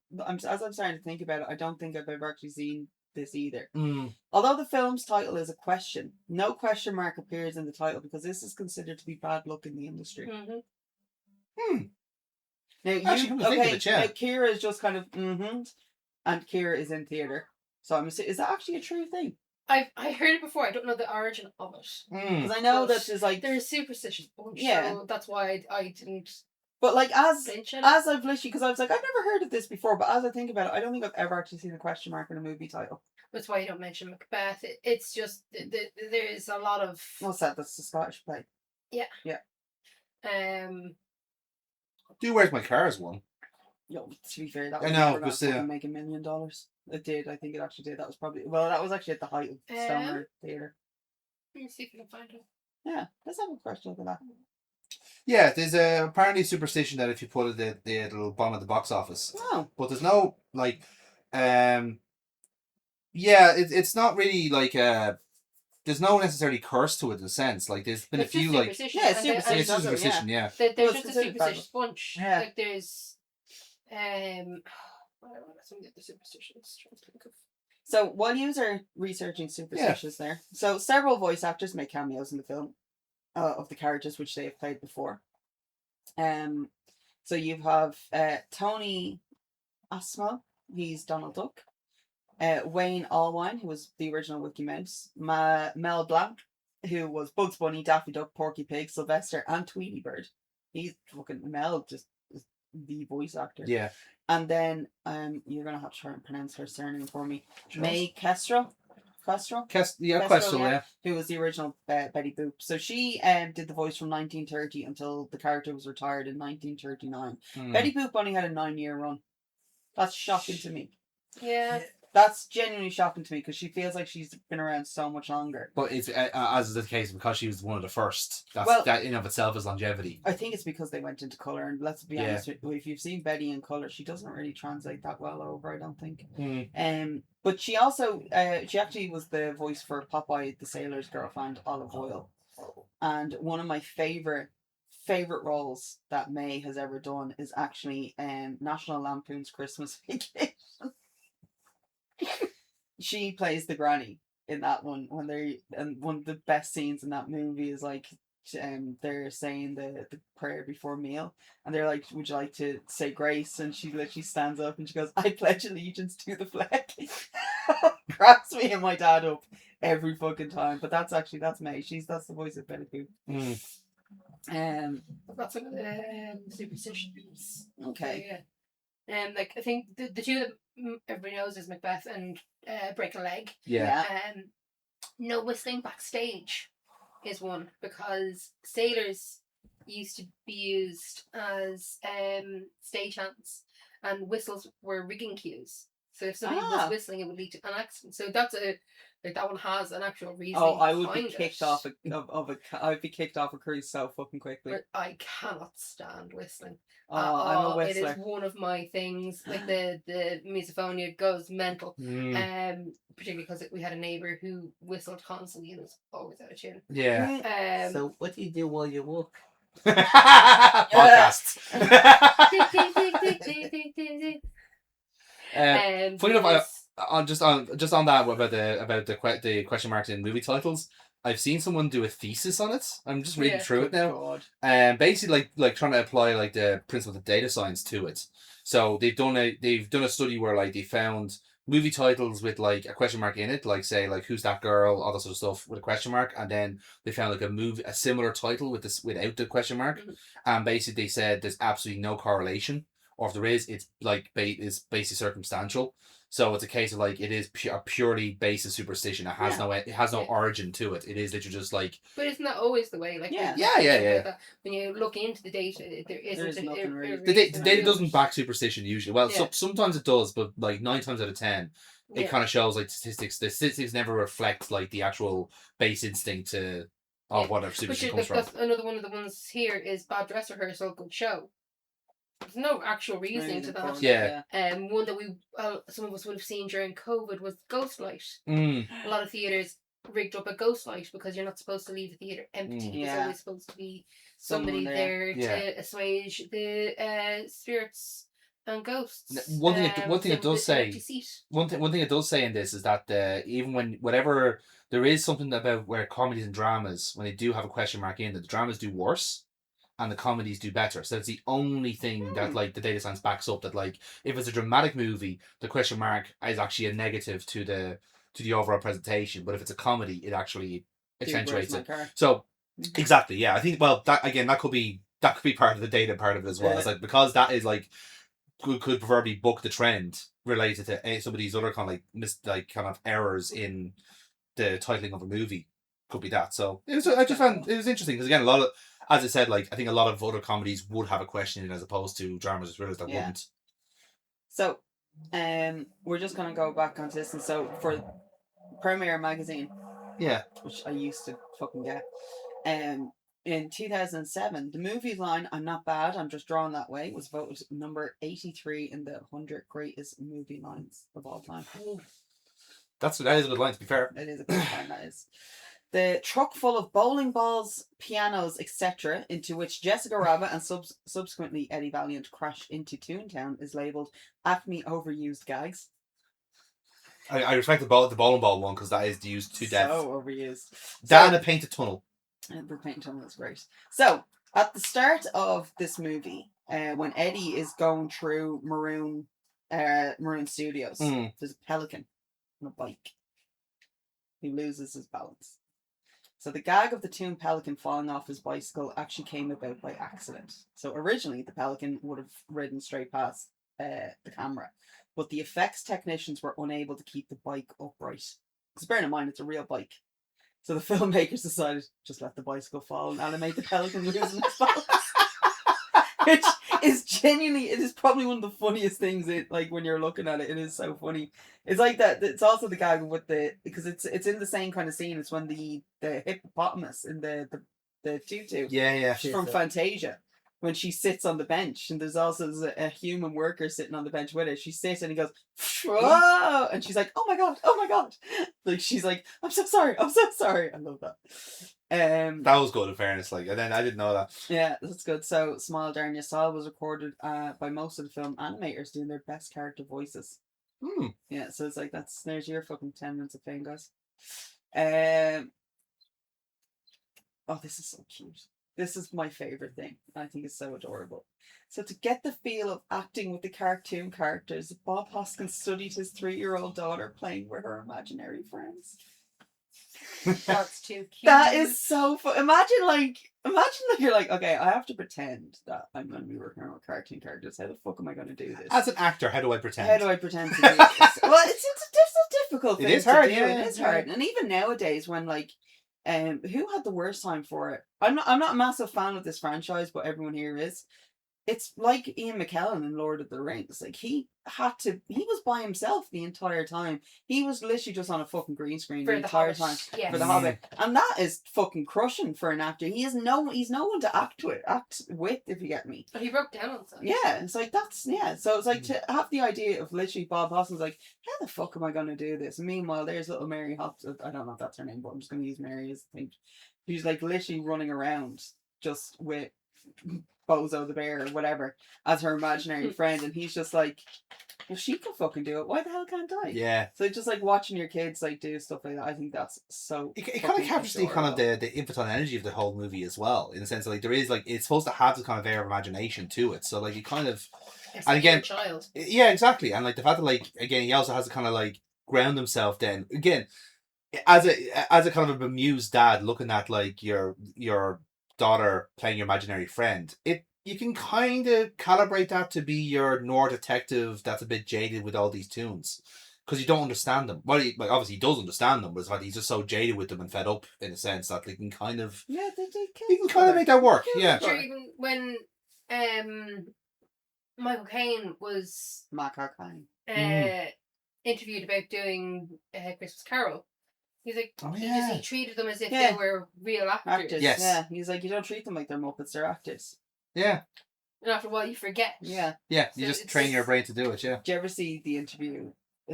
as I'm starting to think about it, I don't think I've ever actually seen this either. Although the film's title is a question, no question mark appears in the title because this is considered to be bad luck in the industry. Now now Kira is just kind of and Kira is in theatre. So I'm assuming, is that actually a true thing? I heard it before. I don't know the origin of it. Because I know that there's like there's superstition. So that's why I didn't. But like as I've literally, because I was like, I've never heard of this before, but as I think about it, I don't think I've ever actually seen a question mark in a movie title. That's why you don't mention Macbeth. It's just there's a lot of. What's that? That's the Scottish play. Yeah. Yeah. Do Where's My Car is one. No, to be fair, that was make $1 million. It did. I think it actually did. That was actually at the height of Stoner Theatre. Let me see if I can find it. Yeah, let's have a question over that. Yeah, there's apparently a superstition that if you put it, it'll bomb at the box office. Oh. But there's no like, it's not really like there's no necessarily curse to it in a sense. Like there's been a few like superstition. It's a superstition. Yeah. There's just a superstitious bunch. Yeah. Like there's I don't know some of the other superstitions. Trying to think of. So while you are researching superstitious there, so several voice actors make cameos in the film of the characters which they have played before. So you have Tony Asmo, he's Donald Duck. Wayne Allwine, who was the original Mickey Mouse. Mel Blanc, who was Bugs Bunny, Daffy Duck, Porky Pig, Sylvester, and Tweety Bird. He's fucking Mel, just the voice actor. Yeah. And then you're gonna have to try and pronounce her surname for me. May Kestrel. Kestrel, yeah. Who was the original Betty Boop. So she did the voice from 1930 until the character was retired in 1939. Betty Boop only had a 9-year run. That's shocking to me. Yeah. That's genuinely shocking to me because she feels like she's been around so much longer. But it's as is the case because she was one of the first. That in of itself is longevity. I think it's because they went into colour, and let's be honest, if you've seen Betty in colour, she doesn't really translate that well over, I don't think. But she also she actually was the voice for Popeye the Sailor's Girlfriend, Olive Oil, and one of my favorite roles that May has ever done is actually National Lampoon's Christmas Vacation. She plays the granny in that one and one of the best scenes in that movie is like they're saying the prayer before meal and they're like, would you like to say grace? And she literally stands up and she goes, I pledge allegiance to the flag. Cracks me and my dad up every fucking time. But that's May. That's the voice of Betty Boop. That's some of the superstitions. Okay. So, yeah. Like I think the two that everybody knows is Macbeth and break a leg. Yeah. No whistling backstage is one because sailors used to be used as stagehands and whistles were rigging cues. So if somebody was whistling, it would lead to an accident. So that's that one has an actual reason. Oh, I would be kicked off I'd be kicked off a cruise so fucking quickly. But I cannot stand whistling. I'm a whistler. It is one of my things. Like the misophonia goes mental. Particularly because we had a neighbour who whistled constantly and was always out of tune. Yeah. So what do you do while you walk? Podcasts. Funny enough, just on that about the question marks in movie titles, I've seen someone do a thesis on it. I'm just reading through it now. Basically like trying to apply like the principles of data science to it. So they've done a study where like they found movie titles with like a question mark in it, like say like who's that girl, all that sort of stuff with a question mark, and then they found like a similar title with this without the question mark, and basically they said there's absolutely no correlation, or if there is, it's like it's basically circumstantial. So it's a case of like it is purely based on superstition. It has no origin to it. It is literally just like. But isn't that always the way? Like when you look into the data, there isn't nothing really. The data doesn't back superstition usually. Well, sometimes it does, but like 9 times out of 10, it kind of shows like statistics. The statistics never reflect like the actual base instinct of whatever superstition comes from. That's another one of the ones here is bad dress rehearsal, good show. There's no actual reasoning to that. Yeah. One that some of us would have seen during COVID was ghost light. A lot of theatres rigged up a ghost light because you're not supposed to leave the theatre empty. There's always supposed to be somebody there to assuage the spirits and ghosts. One thing it does say in this is that even when whatever there is something about where comedies and dramas, when they do have a question mark in, that the dramas do worse and the comedies do better. So it's the only thing that like the data science backs up, that like if it's a dramatic movie, the question mark is actually a negative to the overall presentation, but if it's a comedy, it actually accentuates it. So exactly, yeah. I think that could be part of the data part of it as well. It's like because that is like could preferably book the trend related to some of these other kind of errors in the titling of a movie. Could be that. So I just found it was interesting because again, a lot of, as I said, like I think a lot of other comedies would have a question in as opposed to dramas and thrillers that wouldn't. So, we're just gonna go back onto this, and so for Premiere Magazine, which I used to fucking get, in 2007, the movie line "I'm not bad, I'm just drawn that way" was voted number 83 in the 100 greatest movie lines of all time. That is a good line, to be fair. It is a good line, that is. The truck full of bowling balls, pianos, etc., into which Jessica Rabbit and subsequently Eddie Valiant crashed into Toontown is labelled Acme Overused Gags. I respect the bowling ball one because that is used to death. So overused. That and a painted tunnel. The painted tunnel is great. So at the start of this movie, when Eddie is going through Maroon Studios, there's a pelican on a bike. He loses his balance. So the gag of the Toon Pelican falling off his bicycle actually came about by accident. So originally the pelican would have ridden straight past the camera, but the effects technicians were unable to keep the bike upright. Because bear in mind, it's a real bike. So the filmmakers decided just let the bicycle fall and animate the pelican losing its balance. Which is genuinely, it is probably one of the funniest things. When you're looking at it, it is so funny. It's like that. It's also the gag with because it's in the same kind of scene. It's when the hippopotamus in the tutu. Yeah. From Fantasia. When she sits on the bench, and there's also a human worker sitting on the bench with her. She sits and he goes, whoa! And she's like, oh my god. Like, she's like, I'm so sorry. I love that. That was good in fairness, and then I didn't know that. Yeah, that's good. So Smile Darn Style was recorded by most of the film animators doing their best character voices. Yeah, so it's like, there's your fucking 10 minutes of fame, guys. Oh, this is so cute. This is my favourite thing. I think it's so adorable. So to get the feel of acting with the cartoon characters, Bob Hoskins studied his 3-year-old daughter playing with her imaginary friends. That's too cute. That is so fun. Imagine you're like, okay, I have to pretend that I'm going to be working with cartoon characters. How the fuck am I going to do this? As an actor, how do I pretend? How do I pretend to do this? Well, it's a difficult thing. It is hard, yeah. It is hard. And even nowadays when who had the worst time for it? I'm not a massive fan of this franchise, but everyone here is. It's like Ian McKellen in Lord of the Rings. Like, he was by himself the entire time. He was literally just on a fucking green screen the entire time for The Hobbit. And that is fucking crushing for an actor. He's no one to act with, if you get me. But he broke down on something. Yeah, it's like, so it's like to have the idea of literally Bob Hoskins like, how the fuck am I going to do this? And meanwhile, there's little Mary Hops. I don't know if that's her name, but I'm just going to use Mary as a thing. She's like literally running around just with Bozo the bear or whatever as her imaginary friend, and he's just like, well, she can fucking do it, why the hell can't I? Yeah. So just like watching your kids like do stuff like that, I think that's so it kind of captures the kind of the infantile energy of the whole movie as well, in the sense that like there is like, it's supposed to have this kind of air of imagination to it, so like it kind of, it's and again, a child. Yeah, exactly. And like the fact that like, again, he also has to kind of like ground himself then again as a kind of a bemused dad looking at like your daughter playing your imaginary friend. You can kind of calibrate that to be your noir detective that's a bit jaded with all these tunes, because you don't understand them. Well, obviously he does understand them, but it's like he's just so jaded with them and fed up in a sense that they can kind of they can kind of make that work. Yeah. Sure, even when Michael Caine was interviewed about doing Christmas Carol, he's like, he treated them as if they were real actors. Yes. Yeah, he's like, you don't treat them like they're Muppets, they're actors. Yeah. And after a while, you forget. Yeah. Yeah, you just train your brain to do it, yeah. Do you ever see the interview?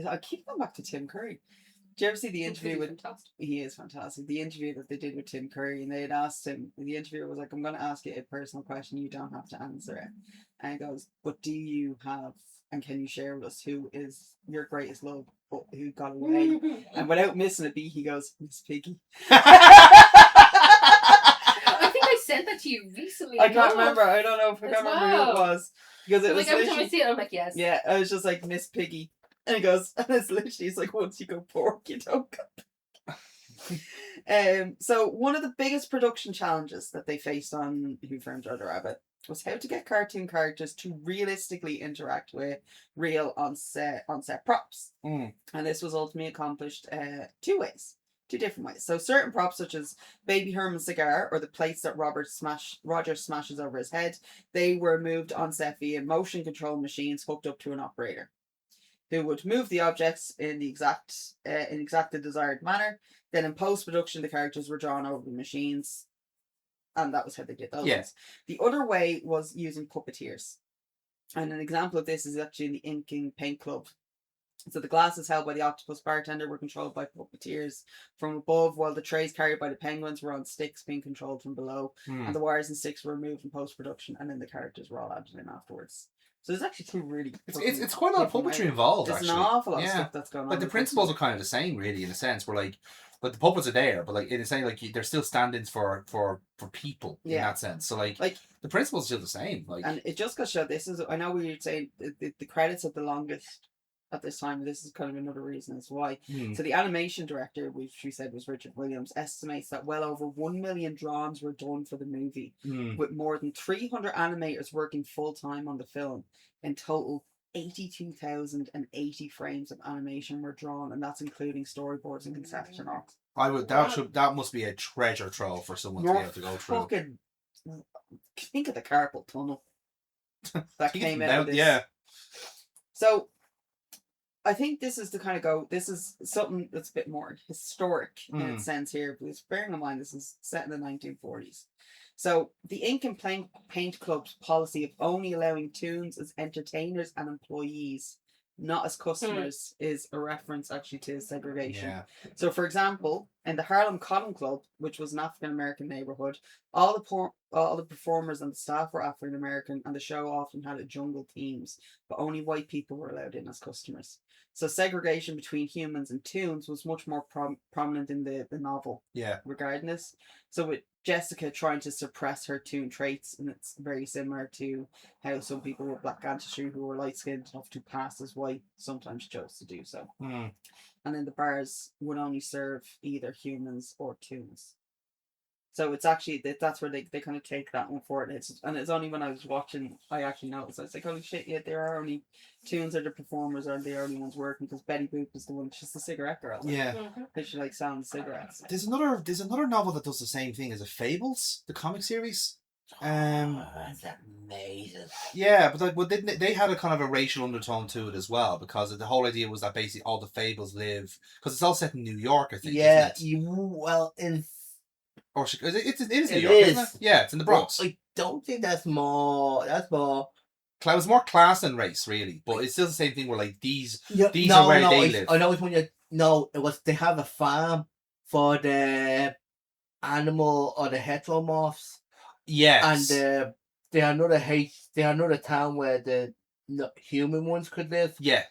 I keep going back to Tim Curry. Do you ever see the interview with... Fantastic. He is fantastic. The interview that they did with Tim Curry, and they had asked him, the interviewer was like, I'm going to ask you a personal question, you don't have to answer it. And he goes, but do you have, and can you share with us, who is your greatest love, but who got away? And without missing a beat, he goes, Miss Piggy. I think I sent that to you recently. I can't remember. I don't know if I can't remember who it was. Because it was like every time I see it, I'm like, yes. Yeah, I was just like, Miss Piggy. And he goes, and it's literally, it's like, once you go pork, you don't go. So one of the biggest production challenges that they faced on Who Framed Roger Rabbit was how to get cartoon characters to realistically interact with real on-set props. And this was ultimately accomplished two different ways. So certain props, such as Baby Herman's cigar or the plates that Roger smashes over his head, they were moved on set via motion control machines hooked up to an operator, who would move the objects in the exact desired manner. Then in post-production, the characters were drawn over the machines, and that was how they did those ones. The other way was using puppeteers. And an example of this is actually in the Inking Paint Club. So the glasses held by the octopus bartender were controlled by puppeteers from above, while the trays carried by the penguins were on sticks being controlled from below. And the wires and sticks were removed in post-production, and then the characters were all added in afterwards. So there's actually two really. It's quite a lot of puppetry involved. There's actually. an awful lot of Yeah. stuff that's going on. Like the principles are kind of the same, really, in a sense. Where like the puppets are there, but like in a sense, like they're still stand-ins for people in that sense. So like the principles are still the same. Like, and it just got showed. This is, I know we were saying the credits are the longest at this time. This is kind of another reason as why. So the animation director, which we said was Richard Williams, estimates that well over 1 million drawings were done for the movie, with more than 300 animators working full time on the film. In total, 82,080 frames of animation were drawn, and that's including storyboards and conception art. that must be a treasure trove for someone to be able to go through. Fucking think of the carpal tunnel that came out of this. Yeah. So I think this is to kind of go. This is something that's a bit more historic in its sense here, because bearing in mind this is set in the 1940s. So the Ink and Paint Club's policy of only allowing toons as entertainers and employees, not as customers, is a reference actually to segregation. Yeah. So, for example, in the Harlem Cotton Club, which was an African American neighborhood, all the performers and the staff were African American, and the show often had a jungle themes, but only white people were allowed in as customers. So segregation between humans and toons was much more prominent in the novel. Yeah. Regarding this, so with Jessica trying to suppress her toon traits, and it's very similar to how some people with black ancestry who were light skinned enough to pass as white sometimes chose to do so. And then the bars would only serve either humans or toons. So it's actually that's where they kind of take that one for it. It's only when I was watching I actually noticed. I was like, holy shit! Yeah, there are only toons are the performers are the only ones working, because Betty Boop is the one. She's the cigarette girl. Yeah. Because she likes selling cigarettes. There's another novel that does the same thing. Is it Fables, the comic series? That's amazing. Yeah, but they had a kind of a racial undertone to it as well, because the whole idea was that basically all the fables live, because it's all set in New York, I think. Yeah, isn't it? in. Or it is New York, isn't it? Yeah, it's in the Bronx. Well, I don't think that's more. That's more. It was more class than race, really, but it's still the same thing. Where like these are where they live. I know which one. It was they have a farm for the animal or the heteromorphs. Yes, and they are another town where the human ones could live. Yeah.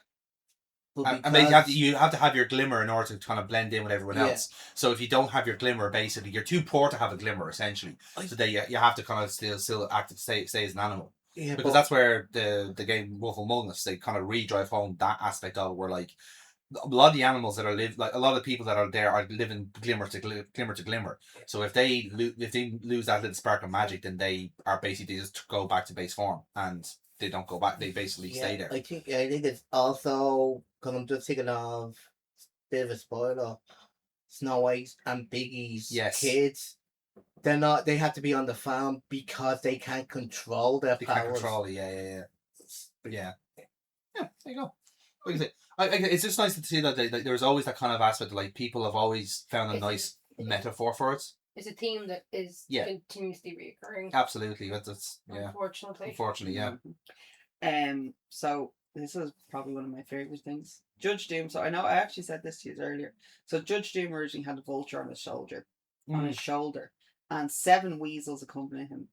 And you have to have your glimmer in order to kind of blend in with everyone else. So if you don't have your glimmer, basically you're too poor to have a glimmer, essentially. So that you have to kind of still stay as an animal. Yeah, because that's where the game Wolf Among Us, they kind of drive home that aspect of it, where like a lot of the animals that are a lot of the people that are there are living glimmer to glimmer. So if they lose that little spark of magic, then they just go back to base form, and they don't go back. They basically stay there. I think it's also, because I'm just thinking of a bit of a spoiler, Snow White and Biggie's kids. They're not. They have to be on the farm because they can't control their powers. Can't control it. Yeah. There you go. Like I say, it's just nice to see that there's always that kind of aspect. Like people have always found a nice metaphor for it. It's a theme that is continuously recurring. Absolutely, that's Unfortunately, yeah. So this is probably one of my favorite things. Judge Doom. So I know I actually said this to you earlier. So Judge Doom originally had a vulture on his shoulder, and 7 weasels accompanying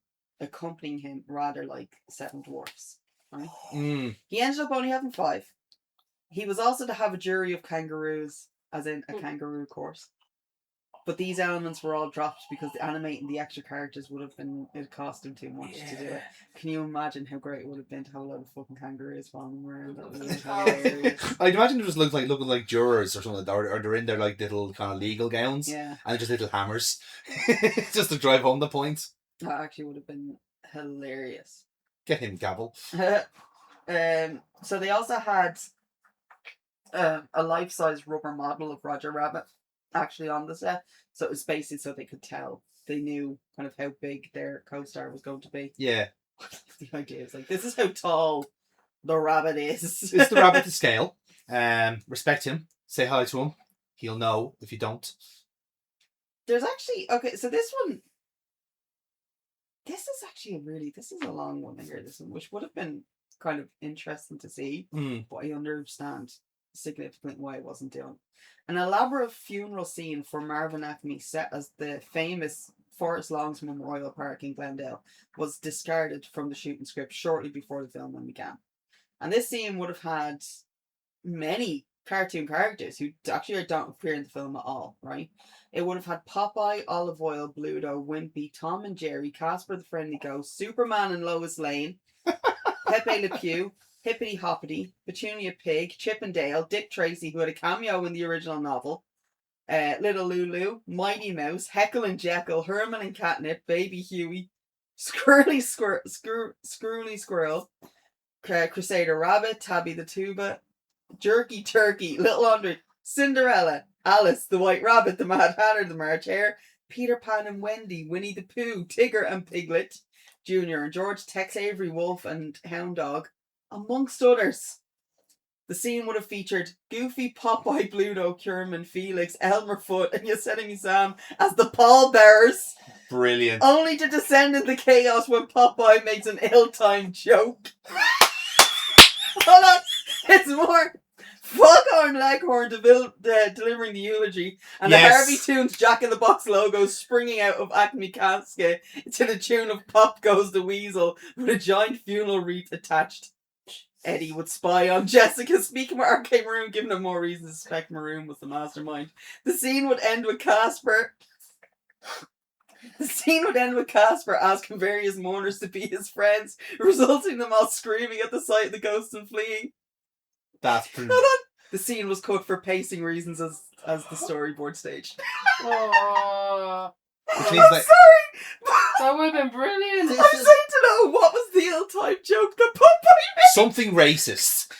him, rather like 7 dwarfs. Right? He ended up only having 5. He was also to have a jury of kangaroos, as in a kangaroo course. But these elements were all dropped because animating the extra characters it cost him too much to do it. Can you imagine how great it would have been to have a lot of fucking kangaroos following around? I'd imagine it just looking like jurors or something, or they're in their like little kind of legal gowns, and just little hammers, just to drive home the point. That actually would have been hilarious. Get him, gavel. So they also had a life-size rubber model of Roger Rabbit actually on the set, so it was basically so they could tell, they knew kind of how big their co-star was going to be. Yeah. The idea is like, this is how tall the rabbit is. It's the rabbit to scale. Respect him, say hi to him, he'll know if you don't. There's actually so this is actually this is a long one here, this one, which would have been kind of interesting to see, but I understand significantly why it wasn't done. An elaborate funeral scene for Marvin Acme, set as the famous Forest Lawns Memorial Park in Glendale, was discarded from the shooting script shortly before the filming began. And this scene would have had many cartoon characters who actually don't appear in the film at all, right? It would have had Popeye, Olive Oil, Bluto, Wimpy, Tom and Jerry, Casper the Friendly Ghost, Superman and Lois Lane, Pepe Le Pew, Hippity Hoppity, Petunia Pig, Chip and Dale, Dick Tracy, who had a cameo in the original novel, Little Lulu, Mighty Mouse, Heckle and Jekyll, Herman and Catnip, Baby Huey, Screwly Squirrel, Crusader Rabbit, Tabby the Tuba, Jerky Turkey, Little Andre, Cinderella, Alice, the White Rabbit, the Mad Hatter, the March Hare, Peter Pan and Wendy, Winnie the Pooh, Tigger and Piglet Jr. and George, Tex Avery, Wolf and Hound Dog, amongst others. The scene would have featured Goofy, Popeye, Bluto, Curman, Felix, Elmer Fudd, and Yosemite Sam as the pallbearers. Brilliant. Only to descend into chaos when Popeye makes an ill-timed joke. Hold on. It's more Foghorn Leghorn delivering the eulogy, and the Harvey Toons Jack in the Box logo springing out of Acme casket to the tune of Pop Goes the Weasel with a giant funeral wreath attached. Eddie would spy on Jessica, speaking with R.K. Maroon, giving him more reason to suspect Maroon was the mastermind. The scene would end with Casper asking various mourners to be his friends, resulting in them all screaming at the sight of the ghost and fleeing. That's pretty. The scene was cut for pacing reasons as the storyboard stage. Oh, Which means I'm sorry! that would have been brilliant. I'm saying to know what was the ill-timed joke that Popeye made. Something racist.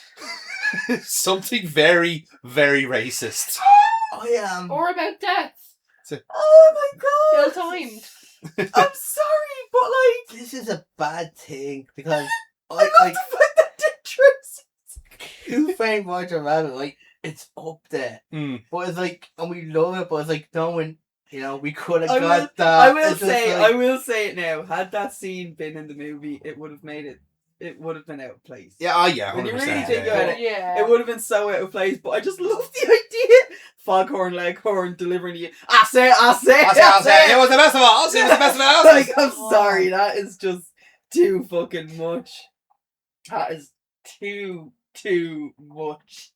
Something very, very racist. Or about death. Oh my god! Ill-timed. I'm sorry, but like... This is a bad thing, because I love the fact that Dick Tracy... Who Framed Roger Rabbit, like, it's up there. But it's like, and we love it, but it's like, no one, you know, we could have got that. I will say it now. Had that scene been in the movie, it would have made it. It would have been out of place. Yeah, yeah, 100%. When you really think about it, Yeah. it would have been so out of place. But I just love the idea. Foghorn Leghorn delivering the. I say. It was the best of all. It was the best of all. Like, I'm sorry, that is just too fucking much. That is too much.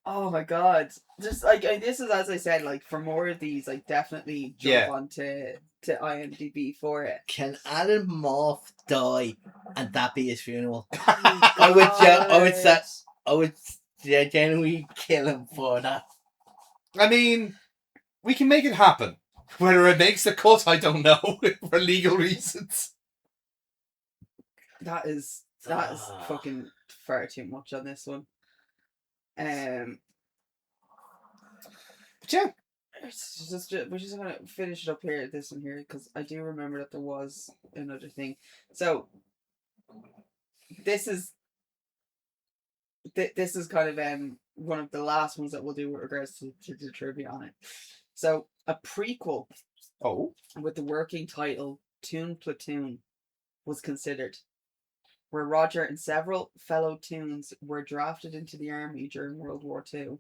Oh my god, just like this is, as I said, like for more of these, like definitely jump onto IMDb for it. Can Alan Moff die and that be his funeral? I would genuinely kill him for that. I mean, we can make it happen. Whether it makes the cut, I don't know, for legal reasons. That is fucking far too much on this one. But yeah, we're just gonna finish it up here. This one here, because I do remember that there was another thing. So this is kind of one of the last ones that we'll do with regards to the trivia on it. So a prequel, with the working title Toon Platoon, was considered, where Roger and several fellow Toons were drafted into the army during World War II.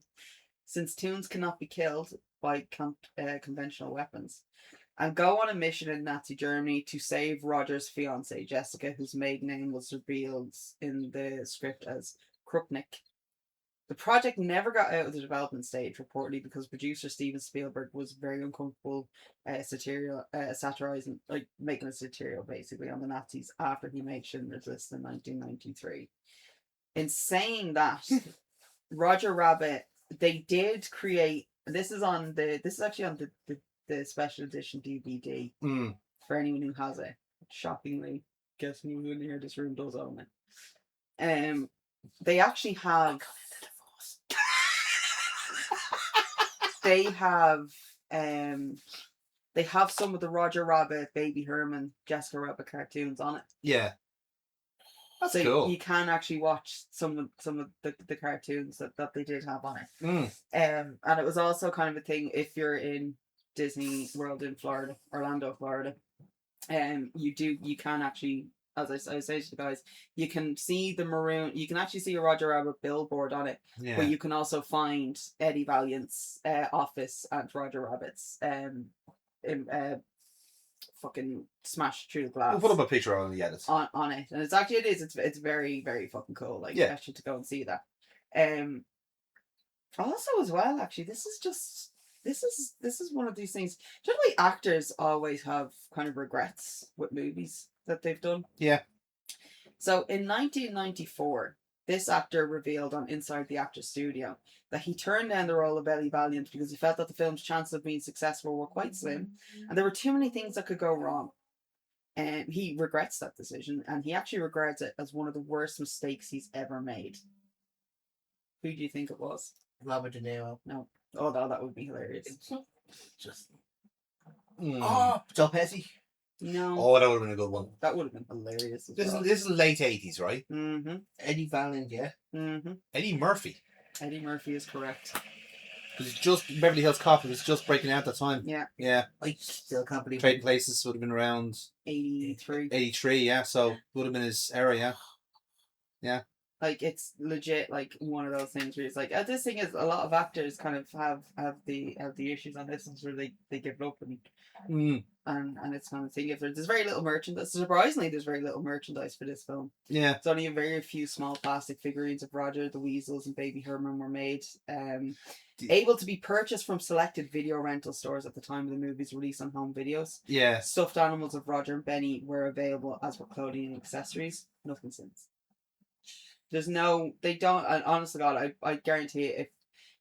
Since Toons cannot be killed by conventional weapons, and go on a mission in Nazi Germany to save Roger's fiancée, Jessica, whose maiden name was revealed in the script as Krupnik. The project never got out of the development stage, reportedly because producer Steven Spielberg was very uncomfortable satirizing, like making a satirical basically on the Nazis after he made Schindler's List in 1993. In saying that, Roger Rabbit, they did create. This is actually on the special edition DVD for anyone who has it. Shockingly, guess who in here this room does own it. They actually have. They have some of the Roger Rabbit, Baby Herman, Jessica Rabbit cartoons on it. Yeah. That's so cool. You can actually watch some of the cartoons that they did have on it. And it was also kind of a thing if you're in Disney World in Florida, Orlando, Florida. You can actually, as I say to the guys, you can see the maroon. You can actually see a Roger Rabbit billboard on it, but you can also find Eddie Valiant's office and Roger Rabbit's fucking smashed through the glass. We'll put up a picture on the edit. On it. And it's very, very fucking cool. Like, actually to go and see that. Also as well, actually, this is one of these things. Do you know the way actors always have kind of regrets with movies that they've done? Yeah. So in 1994, this actor revealed on Inside the Actors Studio that he turned down the role of Ellie Valiant because he felt that the film's chances of being successful were quite slim, and there were too many things that could go wrong. And he regrets that decision, and he actually regards it as one of the worst mistakes he's ever made. Who do you think it was? Robert De Niro. No. Oh, that would be hilarious. Just. Oh, Joe Pesci. No. Oh, that would have been a good one. That would have been hilarious. This is late 80s, right? Mm-hmm. Eddie Valiant, yeah. Mm-hmm. Eddie Murphy. Eddie Murphy is correct. Because it's just Beverly Hills Cop. It was just breaking out at that time. Yeah. Yeah. I still can't believe Trading Places would have been around 83. 83, yeah. So would have been his era, yeah. Yeah. Like, it's legit, like, one of those things where it's like, this thing is, a lot of actors kind of have the issues on this, where they give up and it's kind of thing. If there's very little merchandise, surprisingly, there's very little merchandise for this film. Yeah. It's only a very few small plastic figurines of Roger, the Weasels, and Baby Herman were made. Able to be purchased from selected video rental stores at the time of the movie's release on home videos. Yeah. Stuffed animals of Roger and Benny were available, as were clothing and accessories. Nothing since. There's no, they don't, and honest to God, I guarantee it,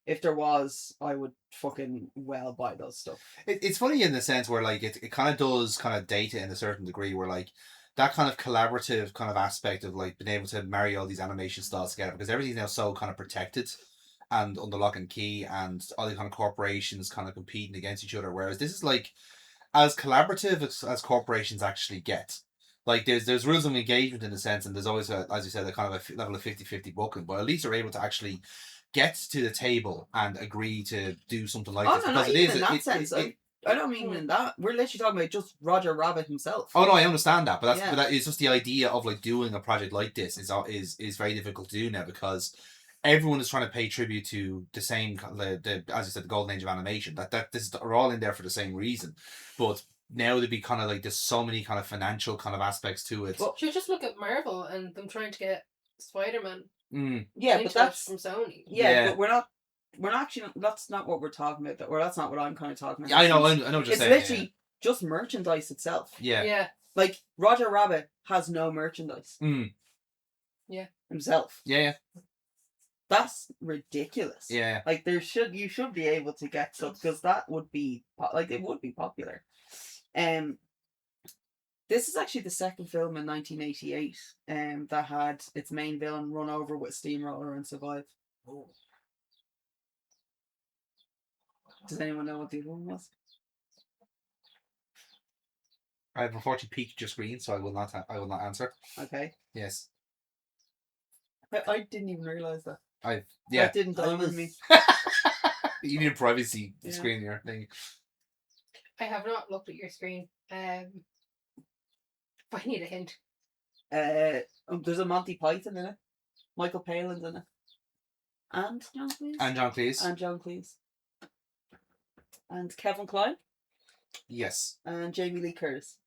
if there was, I would fucking well buy those stuff. It's funny in the sense where, like, it kind of does kind of date it in a certain degree, where, like, that kind of collaborative kind of aspect of, like, being able to marry all these animation styles together, because everything's now so kind of protected and under lock and key, and all the kind of corporations kind of competing against each other, whereas this is, like, as collaborative as corporations actually get. Like, there's rules of engagement in a sense, and there's always, as you said, a kind of a level of 50-50 booking, but at least they're able to actually get to the table and agree to do something like this. No, because not even in that sense. I don't mean in that. We're literally talking about just Roger Rabbit himself. Oh no, I understand that, but that is just the idea of, like, doing a project like this is very difficult to do now, because everyone is trying to pay tribute to the same, as you said, the golden age of animation. Are all in there for the same reason, but now they'd be kind of like, there's so many kind of financial kind of aspects to it. Well, you just look at Marvel and them trying to get Spider-Man. Yeah, but that's from Sony. Yeah, but we're not actually. That's not what we're talking about. Or that's not what I'm kind of talking about. Yeah, I know what you're saying. It's literally just merchandise itself. Yeah. Yeah. Like, Roger Rabbit has no merchandise. Yeah. Himself. Yeah. That's ridiculous. Yeah. Like, you should be able to get stuff, because that would be, like, it would be popular. This is actually the second film in 1988 that had its main villain run over with a steamroller and survive. Oh. Does anyone know what the other one was? I have unfortunately peeked your screen, so I will not answer. Okay. Yes. I didn't even realise that. That didn't dawn on me. You need a privacy screen here thing. I have not looked at your screen. I need a hint. There's a Monty Python in it. Michael Palin's in it. And John Cleese. And John Cleese. And Kevin Kline. Yes. And Jamie Lee Curtis.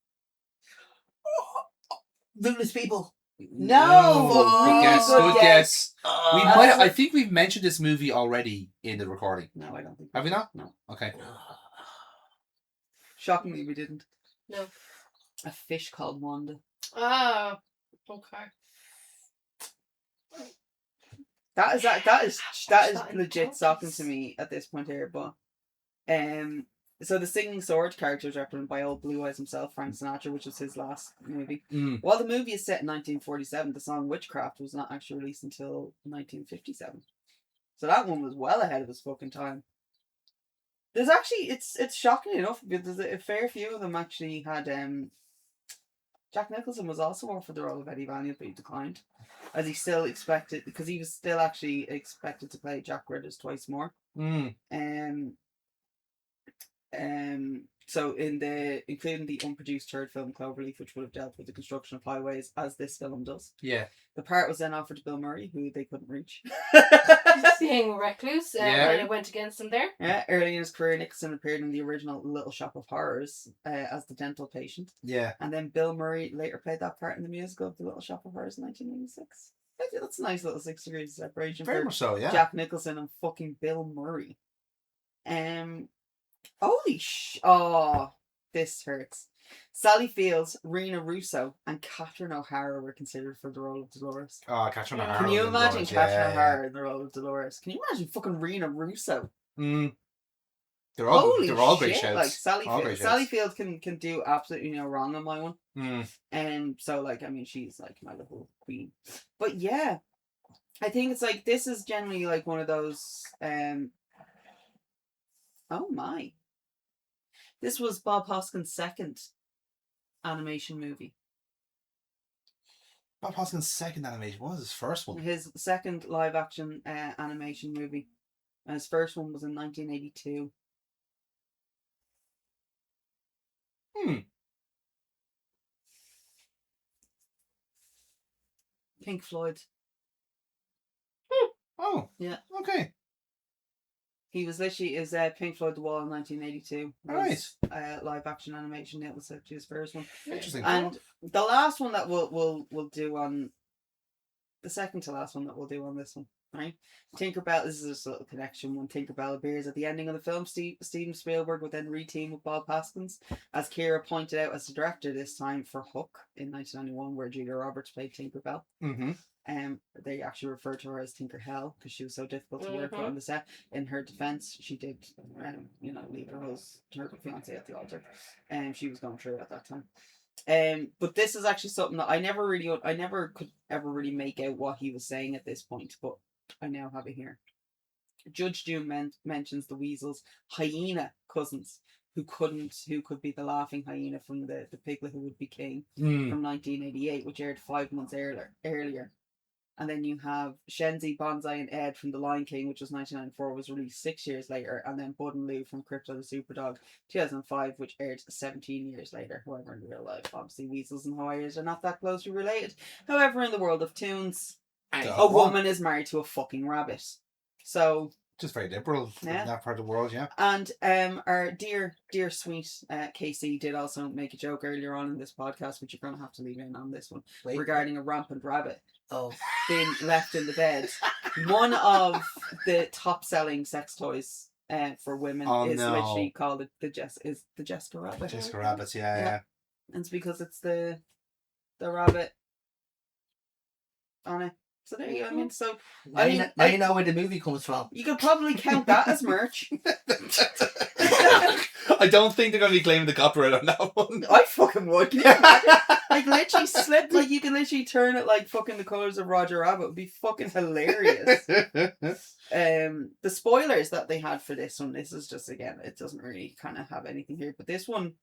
Luminous People. No! Good guess. I think we've mentioned this movie already in the recording. No, I don't think. Have we not? No. Okay. Shockingly, we didn't. No. A Fish Called Wanda. Oh, okay. That is legit shocking to me at this point here, but so the singing sword character is represented by old Blue Eyes himself, Frank Sinatra, which was his last movie. While the movie is set in 1947, the song Witchcraft was not actually released until 1957. So that one was well ahead of his fucking time. There's actually, it's shocking enough, because there's a fair few of them actually had, Jack Nicholson was also offered the role of Eddie Valiant, but he declined, as he still expected, because he was still actually expected to play Jack Withers twice more. So including the unproduced third film Cloverleaf, which would have dealt with the construction of highways as this film does. Yeah. The part was then offered to Bill Murray, who they couldn't reach. Being recluse, and it went against him there. Yeah, early in his career, Nicholson appeared in the original Little Shop of Horrors as the dental patient. Yeah. And then Bill Murray later played that part in the musical of The Little Shop of Horrors in 1986. That's a nice little 6 degrees of separation. Very much so, yeah. Jack Nicholson and fucking Bill Murray. Holy oh, this hurts. Sally Fields, Rena Russo, and Catherine O'Hara were considered for the role of Dolores. Oh, Catherine O'Hara. Can you imagine Catherine O'Hara in the role of Dolores? Can you imagine fucking Rena Russo? They're all great shouts. Like Sally Fields can do absolutely no wrong on my one. And so like, I mean, she's like my little queen. But yeah, I think it's like, this is generally like one of those, oh my. This was Bob Hoskins' second animation movie. Bob Hoskins' second animation? What was his first one? His second live action animation movie. And his first one was in 1982. Pink Floyd. Oh. Yeah. Okay. He was literally Pink Floyd The Wall in 1982. Right. Live action animation. It was actually his first one. Interesting. And the last one that we'll do on, the second to last one that we'll do on this one, right? Tinkerbell. This is just a little connection. When Tinkerbell appears at the ending of the film, Steven Spielberg would then reteam with Bob Hoskins, as Kira pointed out, as the director this time for Hook in 1991, where Julia Roberts played Tinkerbell. They actually referred to her as Tinker Hell because she was so difficult to work with on the set. In her defense, she did, leave her fiance at the altar, and she was going through it at that time. But this is actually something that I never could ever really make out what he was saying at this point, but I now have it here. Judge Doom mentions the weasel's hyena cousins, who could be the laughing hyena from the Piglet Who Would Be King from 1988, which aired 5 months earlier. And then you have Shenzi, Bonsai, and Ed from The Lion King, which was 1994, was released 6 years later. And then Bud and Lou from Crypto the Superdog, 2005, which aired 17 years later. However, in real life, obviously, weasels and hyenas are not that closely related. However, in the world of tunes, a woman is married to a fucking rabbit. So... just very liberal in that part of the world, yeah. And our dear sweet KC did also make a joke earlier on in this podcast, which you're going to have to leave in on this one, regarding a rampant rabbit being left in the bed. One of the top selling sex toys for women literally called the Jessica Rabbit. Jessica Rabbit, yeah. And it's because it's the rabbit on it. So there you go. I mean, so now you know where the movie comes from. You could probably count that as merch. I don't think they're going to be claiming the copyright on that one. I fucking would. Like literally slip, like you can literally turn it like fucking the colours of Roger Rabbit. It would be fucking hilarious. The spoilers that they had for this one. This is just, again, it doesn't really kind of have anything here, but this one.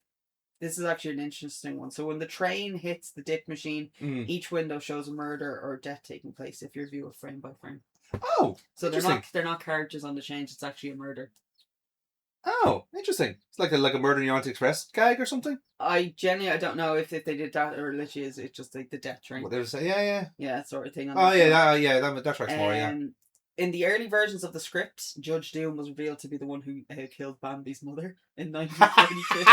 This is actually an interesting one. So when the train hits the dip machine, each window shows a murder or death taking place if you view it frame by frame. Oh, so they're not carriages on the change. It's actually a murder. Oh, interesting. It's like a Murder in the Orient Express gag or something. I don't know if they did that or literally is it just like the death train. What they say? Yeah, sort of thing. That tracks more. Yeah. In the early versions of the script, Judge Doom was revealed to be the one who killed Bambi's mother in 1942.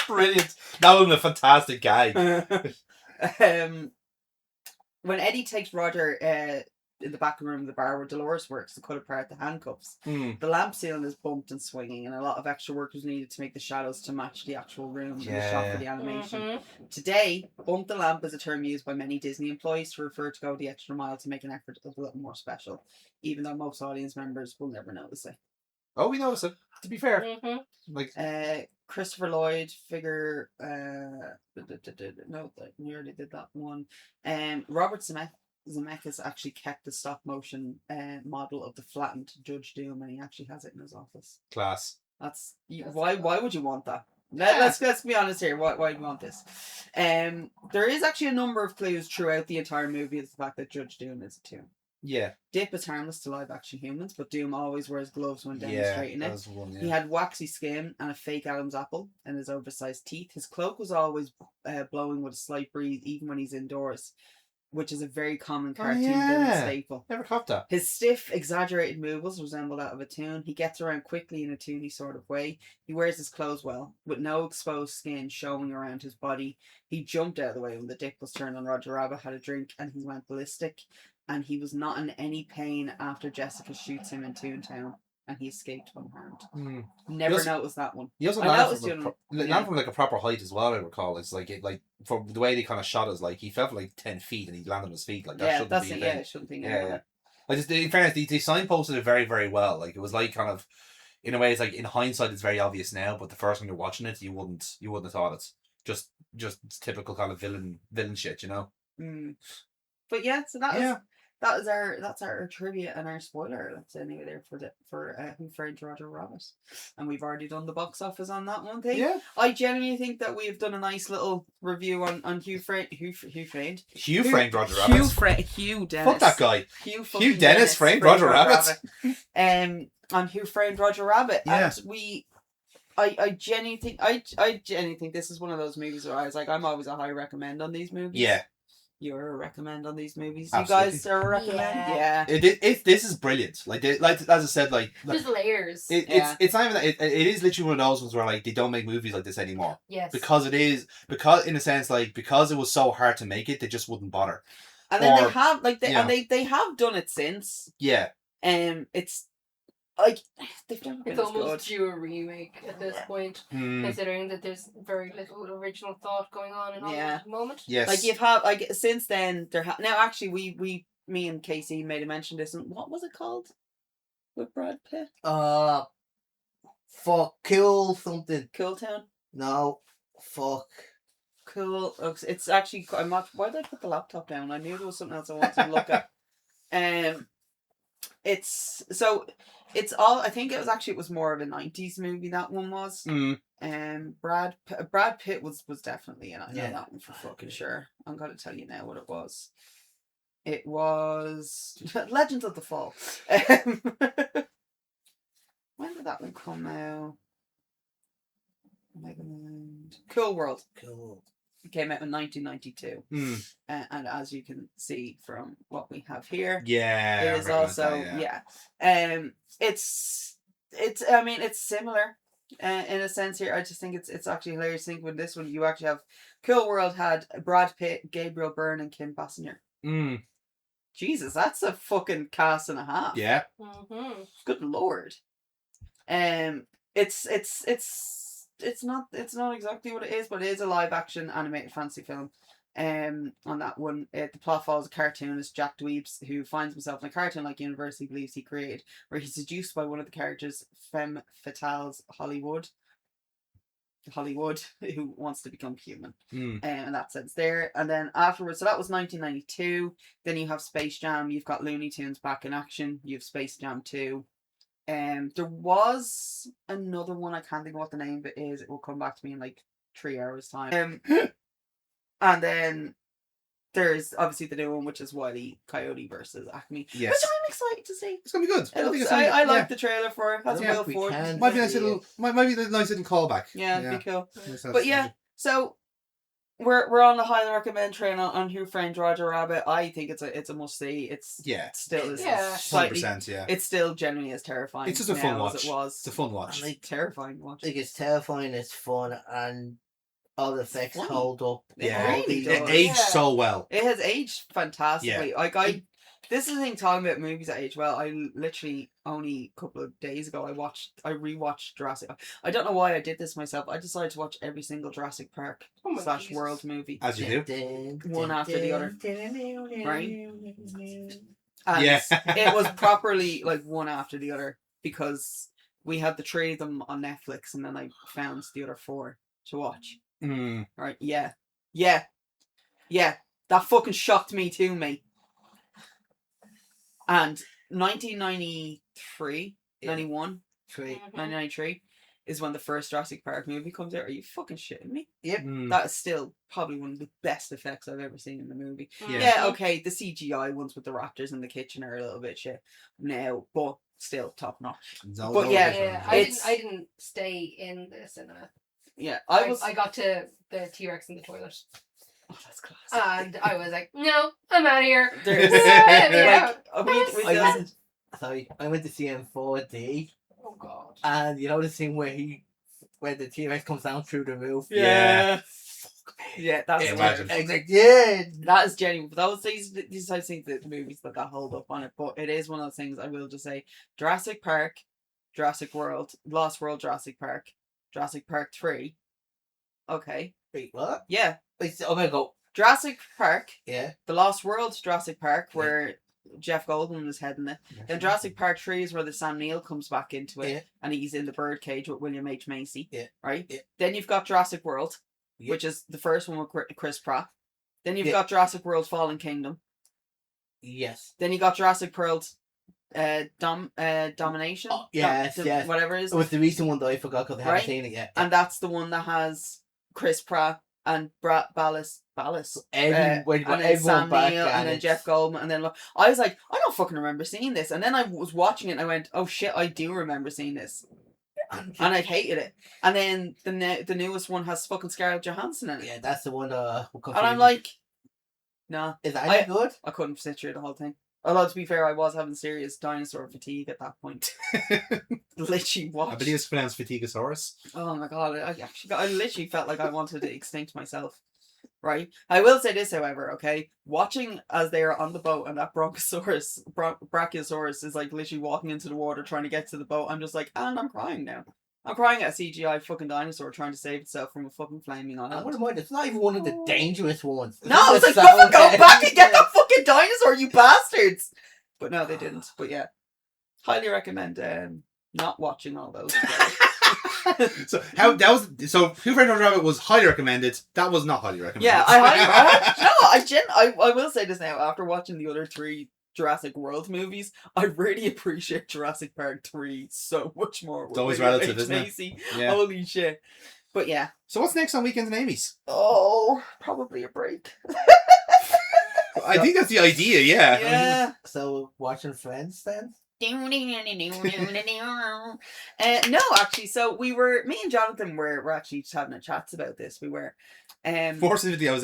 Brilliant. That was a fantastic guy. When Eddie takes Roger in the back room of the bar where Dolores works to cut apart the handcuffs, the lamp ceiling is bumped and swinging, and a lot of extra work was needed to make the shadows to match the actual room in the shot for the animation. Today, bump the lamp is a term used by many Disney employees to refer to go the extra mile to make an effort a little more special, even though most audience members will never notice it. Oh, we notice it. To be fair, like Christopher Lloyd figure. No, we already did that one. Robert Zemeckis actually kept the stop motion model of the flattened Judge Doom, and he actually has it in his office. Class. That's why would you want that? Let's be honest here. Why do you want this? There is actually a number of clues throughout the entire movie. Is the fact that Judge Doom is a tomb. Yeah. Dip is harmless to live action humans, but Doom always wears gloves when demonstrating it. One, He had waxy skin and a fake Adam's apple and his oversized teeth. His cloak was always blowing with a slight breeze, even when he's indoors, which is a very common cartoon villain staple. Never caught that. His stiff, exaggerated movements resemble that of a toon. He gets around quickly in a toony sort of way. He wears his clothes well, with no exposed skin showing around his body. He jumped out of the way when the dick was turned on Roger Rabbit, had a drink, and he went ballistic. And he was not in any pain after Jessica shoots him in Toontown, and he escaped unharmed. Never noticed that one. He also landed from like a proper height as well. I recall. It's like from the way they kind of shot us, like he fell for like 10 feet and he landed on his feet. Like that shouldn't be. It shouldn't be. Yeah. Like just, in fairness, they signposted it very, very well. Like it was like kind of, in a way, it's like in hindsight, it's very obvious now. But the first time you're watching it, you wouldn't have thought it's just typical kind of villain shit, you know. But yeah, so that's our trivia and our spoiler. That's anyway there for Who Framed Roger Rabbit, and we've already done the box office on that one thing. Yeah, I genuinely think that we've done a nice little review on Hugh framed Roger Rabbit. Hugh Dennis. Fuck that guy. Hugh Dennis framed Roger Rabbit. On Who Framed Roger Rabbit. Yeah. And I genuinely think this is one of those movies where I was like, I'm always a high recommend on these movies. Yeah. You're a recommend on these movies. Absolutely. You guys are a recommend. Yeah. This is brilliant. Like as I said, like there's layers. It's not even that. It is literally one of those ones where like they don't make movies like this anymore. Yes. Because in a sense, like because it was so hard to make it, they just wouldn't bother. And then they have they have done it since. Yeah. It's like they've done it's almost due a remake at this point, considering that there's very little original thought going on in at the moment. Yes, like you've had like since then now actually me and Casey made a mention of this. And what was it called with Brad Pitt? Fuck, Cool something. Cool Town. No, fuck. Cool. It's actually why did I put the laptop down? I knew there was something else I wanted to look at. It's all. I think it was more of a 90s movie. That one was. Brad Pitt was definitely in that one for fucking sure. I'm gonna tell you now what it was. It was Legends of the Fall. When did that one come out? Cool World. Cool. It came out in 1992. And as you can see from what we have here, it is also it's similar in a sense here. I just think it's actually hilarious. I think with this one you actually have Cool World had Brad Pitt, Gabriel Byrne, and Kim Basinger. Jesus, that's a fucking cast and a half. Yeah. Good lord. It's not exactly what it is, but it is a live action animated fantasy film. On that one, the plot follows a cartoonist, Jack Dweebs, who finds himself in a cartoon-like universe he believes he created, where he's seduced by one of the characters, femme fatales Hollywood, who wants to become human. In that sense there. And then afterwards, so that was 1992. Then you have Space Jam. You've got Looney Tunes back in action. You have Space Jam 2. There was another one, I can't think of what the name of it is. It will come back to me in like 3 hours time. And then there's obviously the new one, which is Wile E. Coyote versus Acme, which I'm excited to see. It's gonna be good. I like the trailer for it. Has a real forward. Might be a nice little callback. Yeah, it'd be cool. But yeah, so we're on the highly recommend train on Who Framed Roger Rabbit. I think it's a must see. It's still is 100%. It's still genuinely as terrifying. It's just a fun watch. It was. It's a fun watch. Like terrifying watch. Like it's terrifying. It's fun and all the effects hold up. It aged so well. It has aged fantastically. Like this is the thing talking about movies that age well. I literally only a couple of days ago I rewatched Jurassic. I don't know why I did this myself. I decided to watch every single Jurassic Park / World movie. As you do. One after the other. Right? And it was properly like one after the other because we had the 3 of them on Netflix and then I found the other 4 to watch. Right, yeah. That fucking shocked me too, mate. And 1993, 91, 1993, is when the first Jurassic Park movie comes out. Are you fucking shitting me? Yep. That is still probably one of the best effects I've ever seen in the movie. Yeah. Yeah, okay, the CGI ones with the raptors in the kitchen are a little bit shit now, but still top notch. But yeah, I didn't stay in the cinema. Yeah, I got to the T-Rex in the toilet. Oh, that's class. And I was like, no, I'm out of here. There's I went to see him 4D. Oh god. And you know the scene where the T-Rex comes down through the roof? Yeah. Yeah, that's that is genuine. But that was these I think the movies that hold up on it. But it is one of those things I will just say: Jurassic Park, Jurassic World, Lost World, Jurassic Park 3. Okay. Wait, what? Yeah. Wait, I'm gonna go. Jurassic Park. Yeah. The Lost World, Jurassic Park, where Jeff Goldblum was heading it. Then Jurassic Park 3 is where the Sam Neill comes back into it, and he's in the birdcage with William H. Macy. Yeah. Right. Yeah. Then you've got Jurassic World, which is the first one with Chris Pratt. Then you've got Jurassic World: Fallen Kingdom. Yes. Then you got Jurassic World, Domination. Oh, yes. Whatever it is. It was the recent one that I forgot because I haven't seen it yet. And that's the one that has Chris Pratt and Ballas. And Sam Neill and then Jeff Goldblum, and then I was like, I don't fucking remember seeing this, and then I was watching it and I went, oh shit, I do remember seeing this, and I hated it. And then the newest one has fucking Scarlett Johansson in it. Yeah, that's the one. And I'm like, nah, is that good? I couldn't sit through the whole thing. Although to be fair, I was having serious dinosaur fatigue at that point. Literally watched. I believe it's pronounced Fatigosaurus. Oh my god! I literally felt like I wanted to extinct myself. Right. I will say this, however. Okay, watching as they are on the boat and that Brachiosaurus is like literally walking into the water trying to get to the boat. I'm just like, and I'm crying now. I'm crying at a CGI fucking dinosaur trying to save itself from a fucking flaming island. I wouldn't mind. It's not even one of the dangerous ones. No, it's like, fucking go back and get that fucking dinosaur, you bastards! But no, they didn't. But yeah, highly recommend not watching all those. So Who Framed Roger Rabbit was highly recommended. That was not highly recommended. Yeah, I will say this now. After watching the other 3 Jurassic World movies, I really appreciate Jurassic Park 3 so much more. It's always relative, isn't it? Yeah. Holy shit. But yeah. So what's next on Weekends and Amy's? Oh, probably a break. I think that's the idea, yeah. Yeah. So watching Friends then? No, actually, so me and Jonathan were actually just having a chat about this. We were More specifically, I was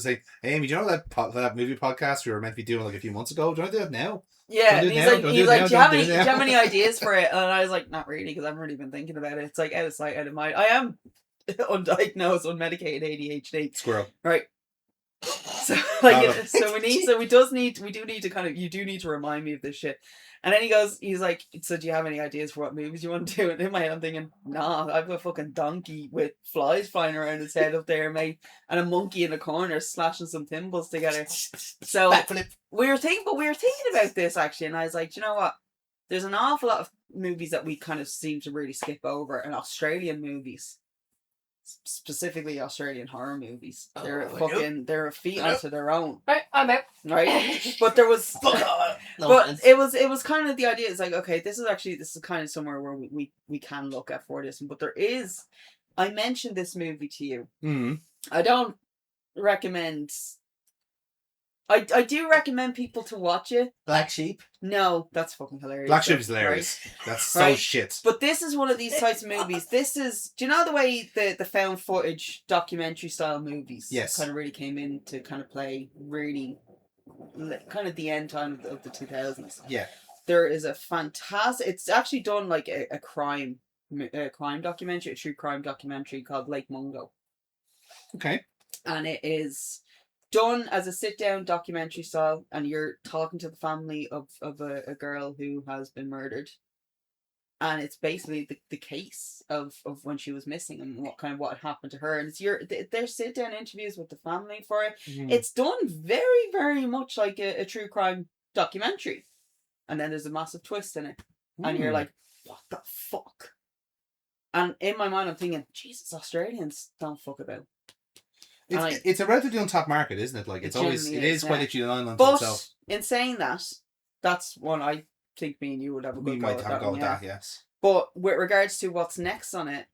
saying, hey, Amy, do you know that movie podcast we were meant to be doing like a few months ago? Do you want to do it now? Yeah, he's like, do you have any ideas for it? And I was like, not really, because I haven't really been thinking about it. It's like out of sight, out of mind. I am undiagnosed, unmedicated ADHD. Squirrel. Right. So we do need to you do need to remind me of this shit. And then he's like, so do you have any ideas for what movies you want to do? And in my head I'm thinking, nah, I've a fucking donkey with flies flying around his head up there, mate, and a monkey in the corner slashing some thimbles together. So we were thinking about this actually, and I was like, do you know what? There's an awful lot of movies that we kind of seem to really skip over, and Australian movies. Specifically Australian horror movies. They're a feat unto their own. Right, I'm out. Right? But there was it was kind of the idea, it's like, okay, this is kind of somewhere where we can look at for this, but I mentioned this movie to you. Mm-hmm. I don't recommend I do recommend people to watch it. Black Sheep? No, that's fucking hilarious. Black Sheep is hilarious. Right? That's so shit. But this is one of these types of movies. Do you know the way the found footage documentary style movies kind of really came in to kind of play really kind of the end time of the 2000s? Yeah. There is a fantastic, it's actually done like a crime documentary, a true crime documentary called Lake Mungo. Okay. And it is done as a sit-down documentary style, and you're talking to the family of a girl who has been murdered, and it's basically the case of when she was missing and what happened to her, and it's their sit-down interviews with the family for it. It's done very, very much like a true crime documentary, and then there's a massive twist in it, and you're like, what the fuck? And in my mind I'm thinking, Jesus, Australians don't fuck about. It's a relatively untapped market, isn't it? Like it is quite literally an island to itself. In saying that, that's one I think me and you would have a We good go might at have a that go one, at yeah. that, yes. But with regards to what's next on it,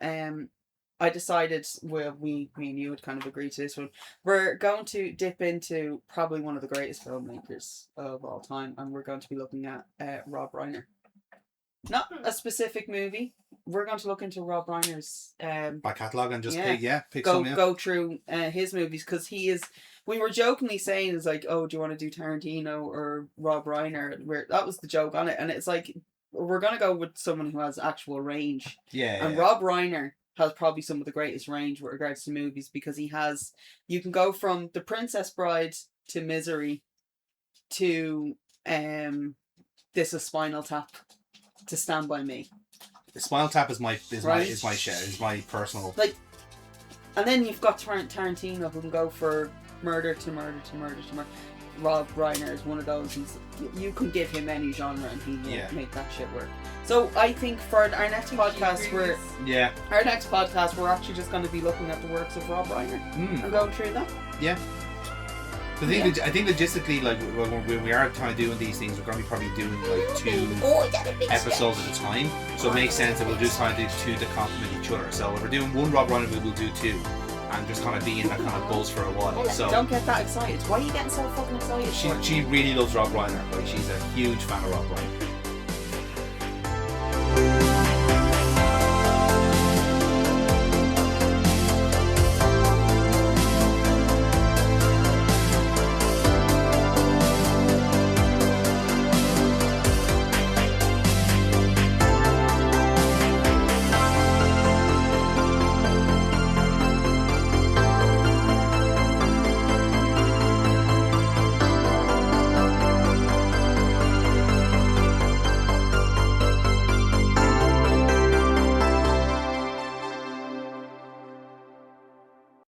I decided, well, me and you would kind of agree to this one. We're going to dip into probably one of the greatest filmmakers of all time, and we're going to be looking at Rob Reiner. Not a specific movie. We're going to look into Rob Reiner's back catalogue and just pick go some, yeah. go through his movies, because he is. We were jokingly saying, it's like, oh, do you want to do Tarantino or Rob Reiner? That was the joke on it, and it's like, we're gonna go with someone who has actual range. Yeah. And Rob Reiner has probably some of the greatest range with regards to movies, because he has. You can go from The Princess Bride to Misery to This Is Spinal Tap to Stand By Me. Spinal Tap is my personal. Like, and then you've got Tarantino, who can go for murder to murder to murder to murder. Rob Reiner is one of those. You can give him any genre and he will make that shit work. So I think for our next podcast, we're actually just going to be looking at the works of Rob Reiner and going through that. Yeah. I think logistically, like when we are kind of doing these things, we're going to be probably doing like 2 episodes at a time. So it makes sense that we'll just try to do 2 to complement each other. So if we're doing one Rob Reiner, we'll do 2. And just kind of be in that kind of buzz for a while. So don't get that excited. Why are you getting so fucking excited? She really loves Rob Reiner. Like, she's a huge fan of Rob Reiner.